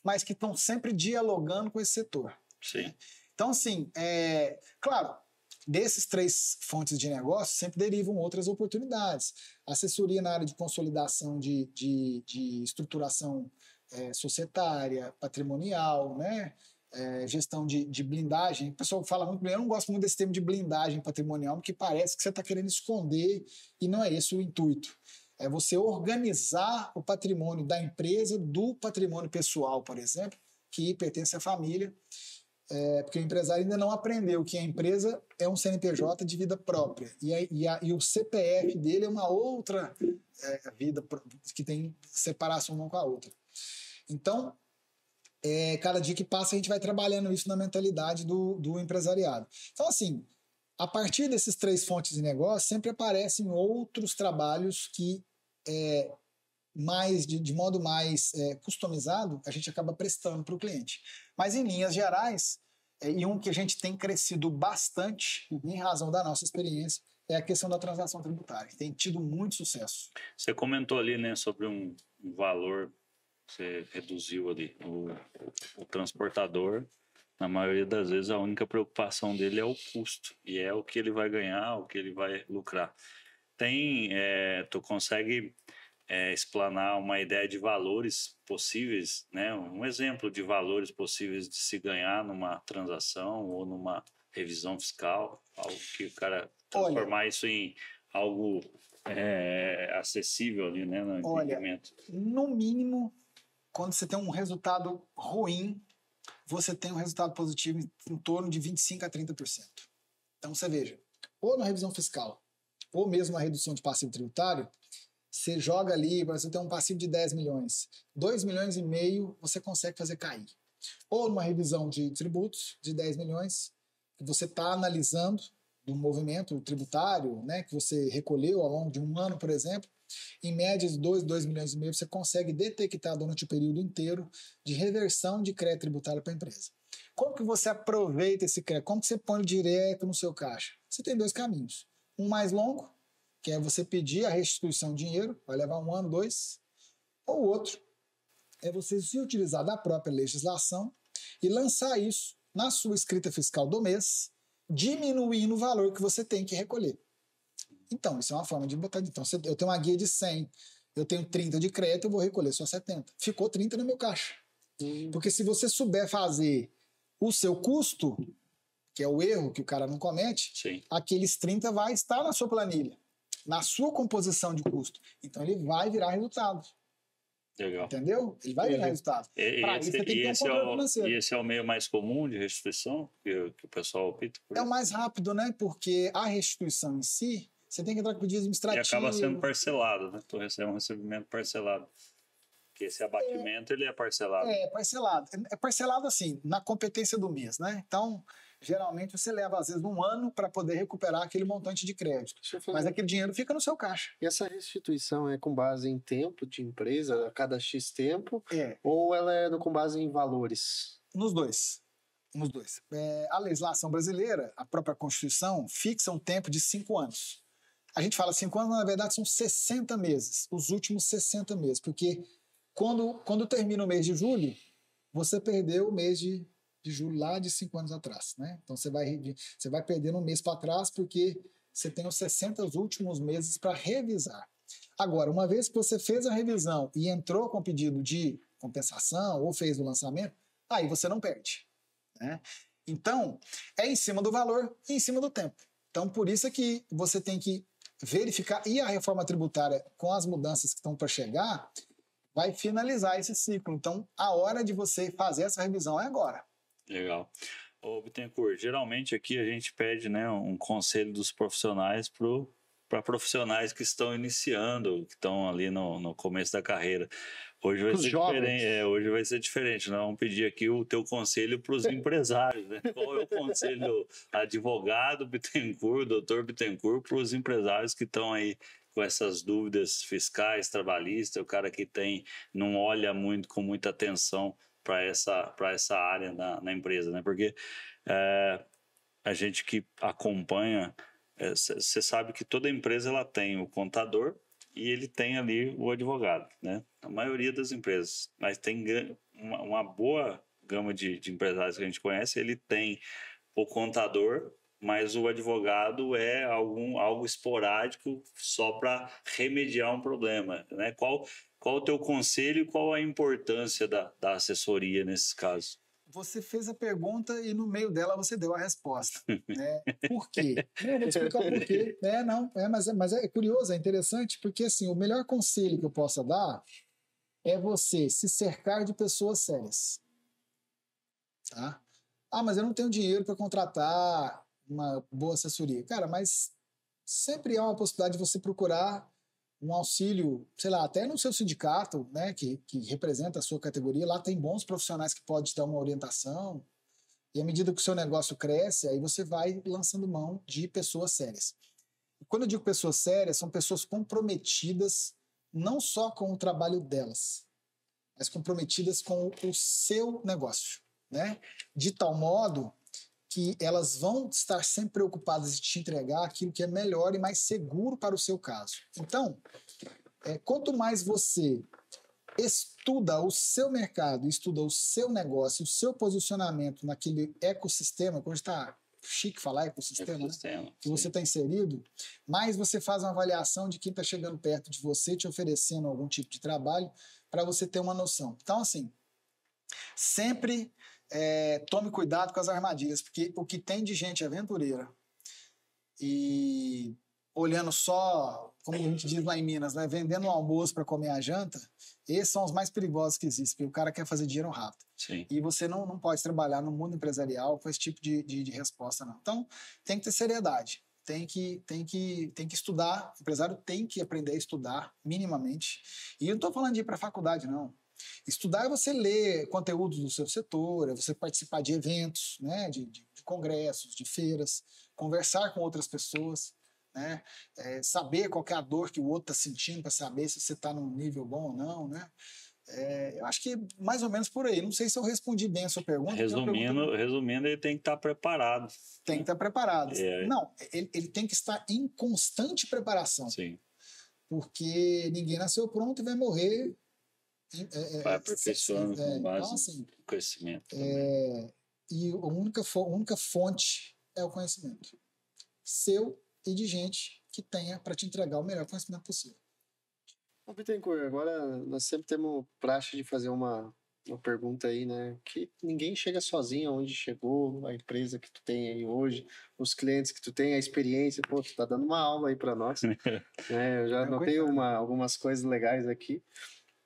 mas que estão sempre dialogando com esse setor. Sim. Né? Então, assim, claro, desses 3 fontes de negócio sempre derivam outras oportunidades. Assessoria na área de consolidação de estruturação societária, patrimonial, né? Gestão de blindagem. O pessoal fala muito, eu não gosto muito desse termo de blindagem patrimonial, porque parece que você está querendo esconder e não é esse o intuito. É você organizar o patrimônio da empresa do patrimônio pessoal, por exemplo, que pertence à família, porque o empresário ainda não aprendeu que a empresa é um CNPJ de vida própria e o CPF dele é uma outra vida que tem separação uma com a outra. Então, cada dia que passa a gente vai trabalhando isso na mentalidade do empresariado. Então, assim, a partir desses 3 fontes de negócio, sempre aparecem outros trabalhos que, de modo mais customizado, a gente acaba prestando para o cliente. Mas, em linhas gerais, e um que a gente tem crescido bastante, em razão da nossa experiência, é a questão da transação tributária, que tem tido muito sucesso. Você comentou ali, né, sobre um valor, você reduziu ali, o transportador, na maioria das vezes a única preocupação dele é o custo, e é o que ele vai ganhar, o que ele vai lucrar. Tu consegue explanar uma ideia de valores possíveis, né? Um exemplo de valores possíveis de se ganhar numa transação ou numa revisão fiscal, algo que o cara transformar isso em algo acessível ali, né, no entendimento. No mínimo, quando você tem um resultado ruim, você tem um resultado positivo em torno de 25% a 30%. Então, você veja, ou na revisão fiscal, ou mesmo na redução de passivo tributário, você joga ali, você tem um passivo de 10 milhões, 2,5 milhões você consegue fazer cair. Ou numa revisão de tributos de 10 milhões, que você está analisando do movimento tributário, né, que você recolheu ao longo de um ano, por exemplo, em média de 2,5 milhões você consegue detectar durante o período inteiro de reversão de crédito tributário para a empresa. Como que você aproveita esse crédito? Como que você põe direto no seu caixa? Você tem 2 caminhos. Um mais longo, que é você pedir a restituição de dinheiro, vai levar 1 ano, 2. Ou o outro é você se utilizar da própria legislação e lançar isso na sua escrita fiscal do mês, diminuindo o valor que você tem que recolher. Então, isso é uma forma de botar. Então, eu tenho uma guia de 100, eu tenho 30 de crédito, eu vou recolher só 70. Ficou 30 no meu caixa. Porque se você souber fazer o seu custo, que é o erro que o cara não comete, sim, aqueles 30 vai estar na sua planilha, na sua composição de custo. Então, ele vai virar resultado. Legal. Entendeu? Ele vai virar resultado. Para isso, você tem que ter um controle financeiro. E esse é o meio mais comum de restituição que o pessoal opta por? É o mais rápido, né? Porque a restituição em si, você tem que entrar com pedido administrativo. E acaba sendo parcelado, né? Tu recebe um recebimento parcelado. Porque esse abatimento, ele é parcelado. É parcelado. É parcelado assim, na competência do mês, né? Então, geralmente você leva, às vezes, 1 ano para poder recuperar aquele montante de crédito. Mas aquele dinheiro fica no seu caixa. E essa restituição é com base em tempo de empresa, a cada X tempo? Ou ela é com base em valores? Nos dois. Nos dois. A legislação brasileira, a própria Constituição, fixa um tempo de 5 anos. A gente fala 5 anos, mas na verdade são 60 meses. Os últimos 60 meses. Porque quando termina o mês de julho, você perdeu o mês de julho lá de 5 anos atrás, né? Então você vai perdendo um mês para trás porque você tem os 60 últimos meses para revisar. Agora, uma vez que você fez a revisão e entrou com pedido de compensação ou fez o lançamento, aí você não perde, né? Então, é em cima do valor e em cima do tempo. Então, por isso é que você tem que verificar, e a reforma tributária, com as mudanças que estão para chegar, vai finalizar esse ciclo. Então, a hora de você fazer essa revisão é agora. Legal. Ô, Bittencourt, geralmente aqui a gente pede, né, um conselho dos profissionais para profissionais que estão iniciando, que estão ali no começo da carreira. Hoje vai ser diferente. Hoje vai ser diferente. Nós vamos pedir aqui o teu conselho para os empresários, né? Qual é o conselho advogado Bittencourt, doutor Bittencourt, para os empresários que estão aí com essas dúvidas fiscais, trabalhistas, o cara que não olha muito, com muita atenção para essa área na empresa, né? Porque a gente que acompanha, você sabe que toda empresa ela tem o contador e ele tem ali o advogado, né? A maioria das empresas, mas tem uma boa gama de empresários que a gente conhece, ele tem o contador, mas o advogado é algo esporádico só para remediar um problema, né? Qual o teu conselho e qual a importância da assessoria nesses casos? Você fez a pergunta e no meio dela você deu a resposta. Né? Por quê? Eu vou te explicar por quê. Mas é curioso, é interessante, porque assim, o melhor conselho que eu possa dar é você se cercar de pessoas sérias. Tá? Mas eu não tenho dinheiro para contratar uma boa assessoria. Cara, mas sempre há uma possibilidade de você procurar um auxílio, sei lá, até no seu sindicato, né, que representa a sua categoria. Lá tem bons profissionais que podem te dar uma orientação. E à medida que o seu negócio cresce, aí você vai lançando mão de pessoas sérias. E quando eu digo pessoas sérias, são pessoas comprometidas não só com o trabalho delas, mas comprometidas com o seu negócio, né? De tal modo que elas vão estar sempre preocupadas em te entregar aquilo que é melhor e mais seguro para o seu caso. Então, quanto mais você estuda o seu mercado, estuda o seu negócio, o seu posicionamento naquele ecossistema, hoje está chique falar ecossistema, né? Que você está inserido, mais você faz uma avaliação de quem está chegando perto de você, te oferecendo algum tipo de trabalho, para você ter uma noção. Então, assim, sempre tome cuidado com as armadilhas, porque o que tem de gente aventureira e olhando só, como a gente diz lá em Minas, né, vendendo o almoço para comer a janta, esses são os mais perigosos que existem, porque o cara quer fazer dinheiro rápido. Sim. E você não pode trabalhar no mundo empresarial com esse tipo de resposta, não. Então, tem que ter seriedade. Tem que estudar, o empresário tem que aprender a estudar minimamente. E eu não estou falando de ir para a faculdade, não. Estudar é você ler conteúdos do seu setor, é você participar de eventos, né, de congressos, de feiras, conversar com outras pessoas, né, saber qual que é a dor que o outro está sentindo para saber se você está num nível bom ou não, né? Eu acho que mais ou menos por aí. Não sei se eu respondi bem a sua pergunta. Resumindo, ele tem que estar preparado. Tem que estar preparado. Não, ele tem que estar em constante preparação. Sim. Porque ninguém nasceu pronto e vai morrer. Vai aperfeiçoando com base então, assim, no conhecimento. E a única fonte é o conhecimento. Seu e de gente que tenha para te entregar o melhor conhecimento possível. Bittencourt, agora nós sempre temos praxe de fazer uma pergunta aí, né? Que ninguém chega sozinho onde chegou, a empresa que tu tem aí hoje, os clientes que tu tem, a experiência. Pô, tu tá dando uma aula aí para nós. Eu já anotei algumas coisas legais aqui.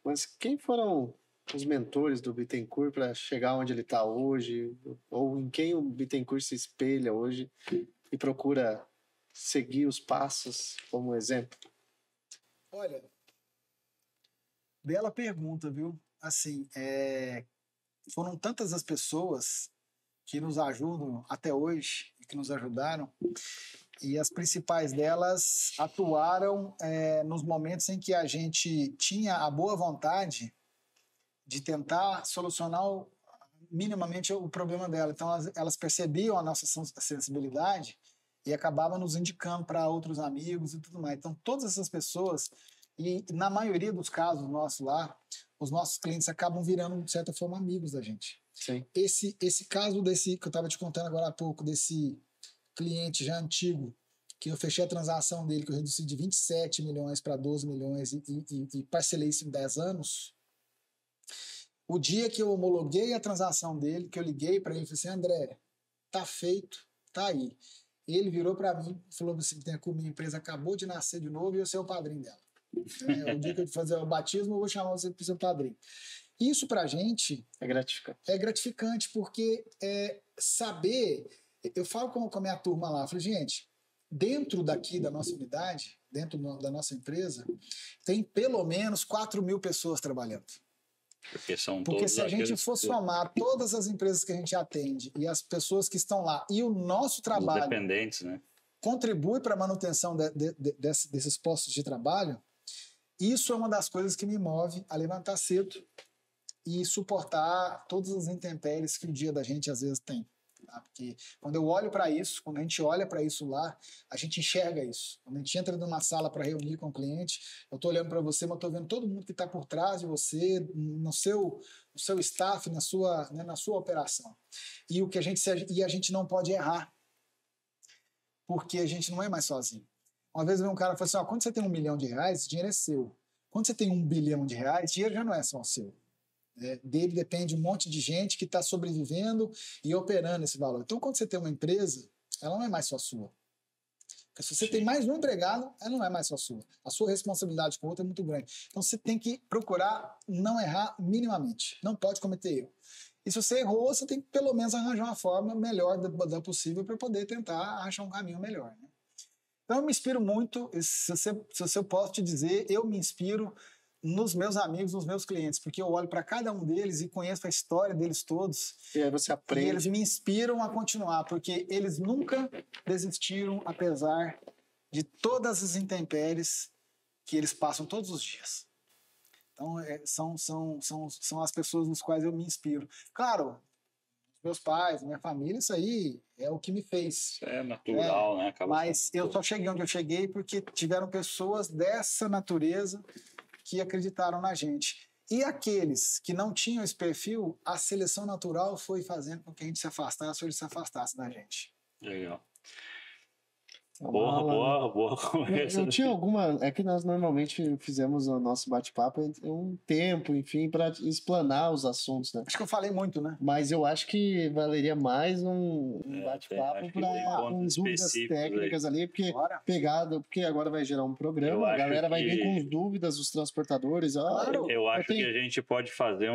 Mas quem foram os mentores do Bittencourt para chegar onde ele está hoje? Ou em quem o Bittencourt se espelha hoje e procura seguir os passos como exemplo? Olha, bela pergunta, viu? Assim, foram tantas as pessoas que nos ajudam até hoje e que nos ajudaram, e as principais delas atuaram nos momentos em que a gente tinha a boa vontade de tentar solucionar minimamente o problema dela. Então, elas percebiam a nossa sensibilidade e acabavam nos indicando para outros amigos e tudo mais. Então, todas essas pessoas, e na maioria dos casos nossos lá, os nossos clientes acabam virando, de certa forma, amigos da gente. Sim. Esse caso que eu estava te contando agora há pouco, desse cliente já antigo, que eu fechei a transação dele, que eu reduzi de 27 milhões para 12 milhões e parcelei isso em 10 anos, o dia que eu homologuei a transação dele, que eu liguei para ele e falei assim, André, tá feito, tá aí. Ele virou para mim e falou assim, minha empresa acabou de nascer de novo e eu sou o padrinho dela. O dia que eu fazer o batismo, eu vou chamar você para ser padrinho. Isso pra gente é gratificante. É gratificante porque saber... Eu falo com a minha turma lá, eu falei, gente, dentro daqui da nossa unidade, dentro da nossa empresa, tem pelo menos 4 mil pessoas trabalhando. Porque se a gente for somar todas as empresas que a gente atende e as pessoas que estão lá e o nosso trabalho... Os dependentes, né? Contribui para a manutenção desses postos de trabalho, isso é uma das coisas que me move a levantar cedo e suportar todas as intempéries que o dia da gente às vezes tem. Tá? Porque quando eu olho para isso, quando a gente olha para isso lá, a gente enxerga isso. Quando a gente entra numa sala para reunir com o cliente, eu estou olhando para você, mas estou vendo todo mundo que está por trás de você, no seu staff, na sua operação. E a gente não pode errar, porque a gente não é mais sozinho. Uma vez um cara falou assim, quando você tem R$1 milhão, esse dinheiro é seu. Quando você tem R$1 bilhão, dinheiro já não é só seu. Dele depende um monte de gente que está sobrevivendo e operando esse valor. Então, quando você tem uma empresa, ela não é mais só sua. Porque se você tem mais um empregado, ela não é mais só sua. A sua responsabilidade com o outro é muito grande. Então, você tem que procurar não errar minimamente. Não pode cometer erro. E se você errou, você tem que pelo menos arranjar uma forma melhor da possível para poder tentar achar um caminho melhor. Né? Então, eu me inspiro muito, se eu posso te dizer, eu me inspiro nos meus amigos, nos meus clientes, porque eu olho para cada um deles e conheço a história deles todos. E aí você aprende. E eles me inspiram a continuar, porque eles nunca desistiram, apesar de todas as intempéries que eles passam todos os dias. Então, são as pessoas nos quais eu me inspiro. Claro, meus pais, minha família, isso aí é o que me fez. É natural, né? Mas eu só cheguei onde eu cheguei porque tiveram pessoas dessa natureza que acreditaram na gente. E aqueles que não tinham esse perfil, a seleção natural foi fazendo com que a gente se afastasse ou eles se afastassem da gente. Legal. Boa conversa. Eu tinha alguma. É que nós normalmente fizemos o nosso bate-papo um tempo, enfim, para explanar os assuntos, né? Acho que eu falei muito, né? Mas eu acho que valeria mais um bate-papo acho que tem para pontos dúvidas específicos técnicas ali, porque Bora. porque agora vai gerar um programa, Eu a acho galera vai vir que- com dúvidas, os transportadores. Claro. Eu acho tenho- que a gente pode fazer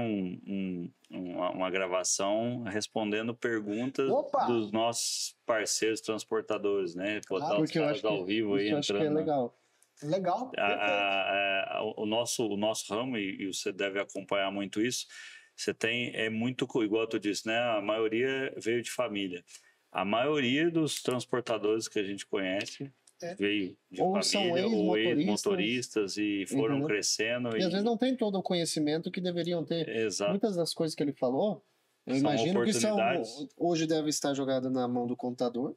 uma gravação respondendo perguntas Opa! dos nossos parceiros transportadores, né? Botar Claro, os porque eu caras acho que, ao vivo aí isso eu acho que é entrando. legal. Legal. Perfeito. O nosso ramo, e você deve acompanhar muito isso, você tem, muito, igual tu disse, né? A maioria veio de família. A maioria dos transportadores que a gente conhece veio de Ou são família ou ex-motoristas e foram Uhum. crescendo. E às vezes não tem todo o conhecimento que deveriam ter. Exato. Muitas das coisas que ele falou, eu São imagino que oportunidades. hoje deve estar jogado na mão do contador.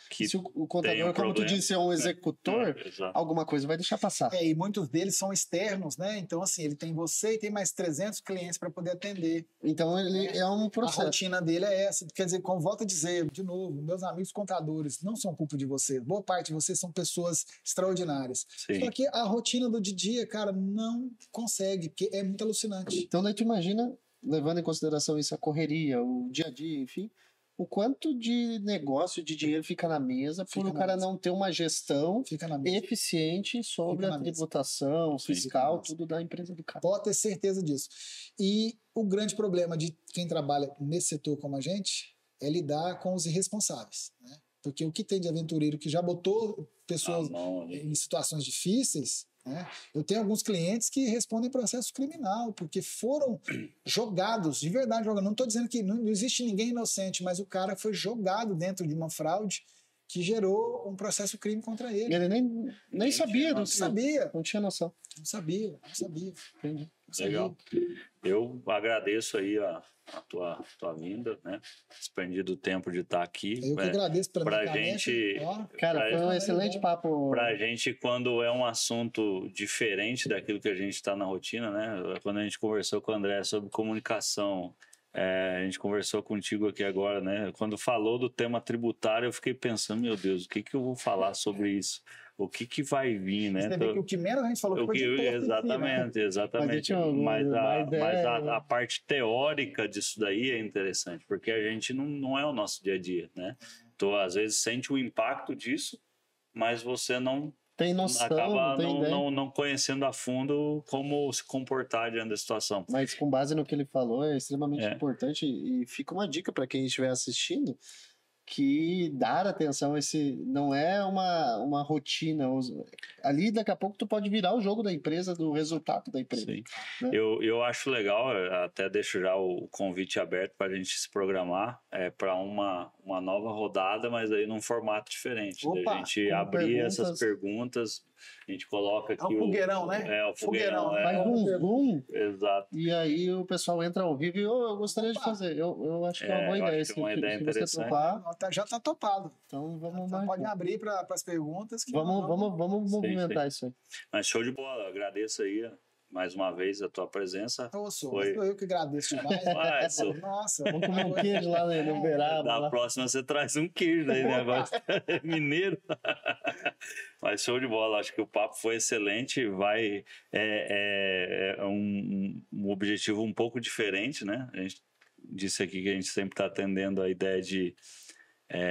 Que Se o contador, tem um como tu problema. disse, é um executor, Exato. alguma coisa vai deixar passar. E muitos deles são externos, né? Então, assim, ele tem você e tem mais 300 clientes para poder atender. Então ele é um A processo. rotina dele é essa. Quer dizer, como volto a dizer, de novo, meus amigos contadores não são culpa de vocês. Boa parte de vocês são pessoas extraordinárias. Sim. Só que a rotina do dia, cara, não consegue, porque é muito alucinante. Então daí tu imagina, levando em consideração isso, a correria, o dia a dia, enfim, o quanto de negócio, de dinheiro fica na mesa por Fica o na cara mesa. não ter uma gestão Fica na mesa. eficiente sobre Fica a na mesa. tributação, Sim, fiscal, fica na tudo da empresa do cara. Pode ter certeza disso. E o grande problema de quem trabalha nesse setor como a gente é lidar com os irresponsáveis, né? Porque o que tem de aventureiro que já botou pessoas Não, em situações difíceis, né? Eu tenho alguns clientes que respondem processo criminal porque foram jogados, de verdade jogados. Não estou dizendo que não existe ninguém inocente, mas o cara foi jogado dentro de uma fraude que gerou um processo crime contra ele. Ele nem sabia tinha do Não que. sabia, Não tinha noção. não sabia. Entendi. Não sabia. Legal. Eu agradeço aí a tua vinda, né? Desprendido o tempo de estar aqui. Eu que agradeço pela pra minha caneca. gente- Ó, Cara, Pra- foi um excelente papo. Pra gente, quando é um assunto diferente daquilo que a gente está na rotina, né? Quando a gente conversou com o André sobre comunicação, a gente conversou contigo aqui agora, né? Quando falou do tema tributário, eu fiquei pensando, meu Deus, o que eu vou falar sobre isso? O que vai vir, né? você vê que o que menos a gente falou foi de imposto em si, né? Exatamente. Mas A parte teórica disso daí é interessante, porque a gente não é o nosso dia a dia, né? Tu às vezes sente o impacto disso, mas você não Tem noção, acaba não tem ideia. não conhecendo a fundo como se comportar diante da situação. Mas com base no que ele falou, é extremamente É. importante. E fica uma dica para quem estiver assistindo, que dar atenção a esse não é uma rotina. Ali, daqui a pouco, tu pode virar o jogo da empresa, do resultado da empresa. Sim. Né? Eu acho legal, eu até deixo já o convite aberto para a gente se programar para uma nova rodada, mas aí num formato diferente. Opa, A gente com abrir perguntas. essas perguntas, a gente coloca aqui É o fogueirão, né? É, o fogueirão. Fogueirão, Faz um zoom Exato. e aí o pessoal entra ao vivo e eu gostaria de Opa. fazer. Eu acho que é uma boa eu ideia. acho que é uma Se ideia você interessante. topar, Já está topado. então vamos Então, marcar. pode abrir para as perguntas. Que Vamos movimentar isso aí. Mas show de bola, agradeço aí mais uma vez a tua presença. Sou eu que agradeço demais. Ah, sou. Nossa, Vamos comer um queijo lá no Beraba. Da lá. próxima você traz um queijo aí, negócio mineiro. Mas show de bola, acho que o papo foi excelente. Vai um objetivo um pouco diferente, né? A gente disse aqui que a gente sempre está atendendo a ideia de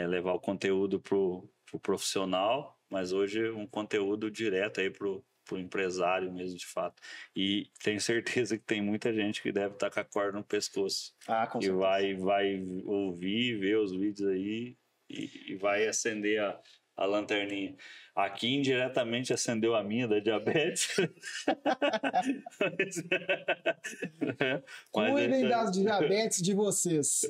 levar o conteúdo pro profissional, mas hoje um conteúdo direto aí pro empresário mesmo, de fato. E tenho certeza que tem muita gente que deve estar com a corda no pescoço. Com E certeza. vai ouvir, ver os vídeos aí e vai acender a lanterninha. Aqui indiretamente acendeu a minha da diabetes. Cuidem das diabetes de vocês.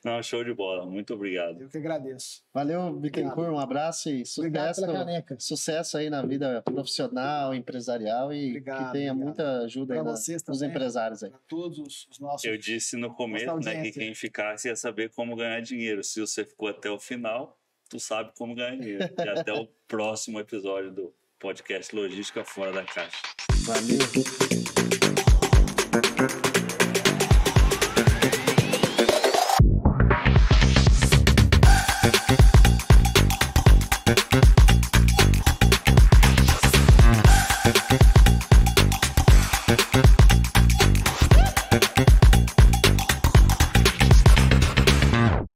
Não, show de bola. Muito obrigado. Eu que agradeço. Valeu, Bittencourt, um abraço e Obrigado sucesso, pela caneca. sucesso aí na vida profissional, empresarial e Obrigado, que tenha obrigado. muita ajuda aí Pra vocês nos também. empresários aí. Para todos os nossos. Eu disse no começo, né, que audiência. quem ficasse ia saber como ganhar dinheiro. Se você ficou até o final, tu sabe como ganhar dinheiro. E até o próximo episódio do podcast Logística Fora da Caixa. Valeu.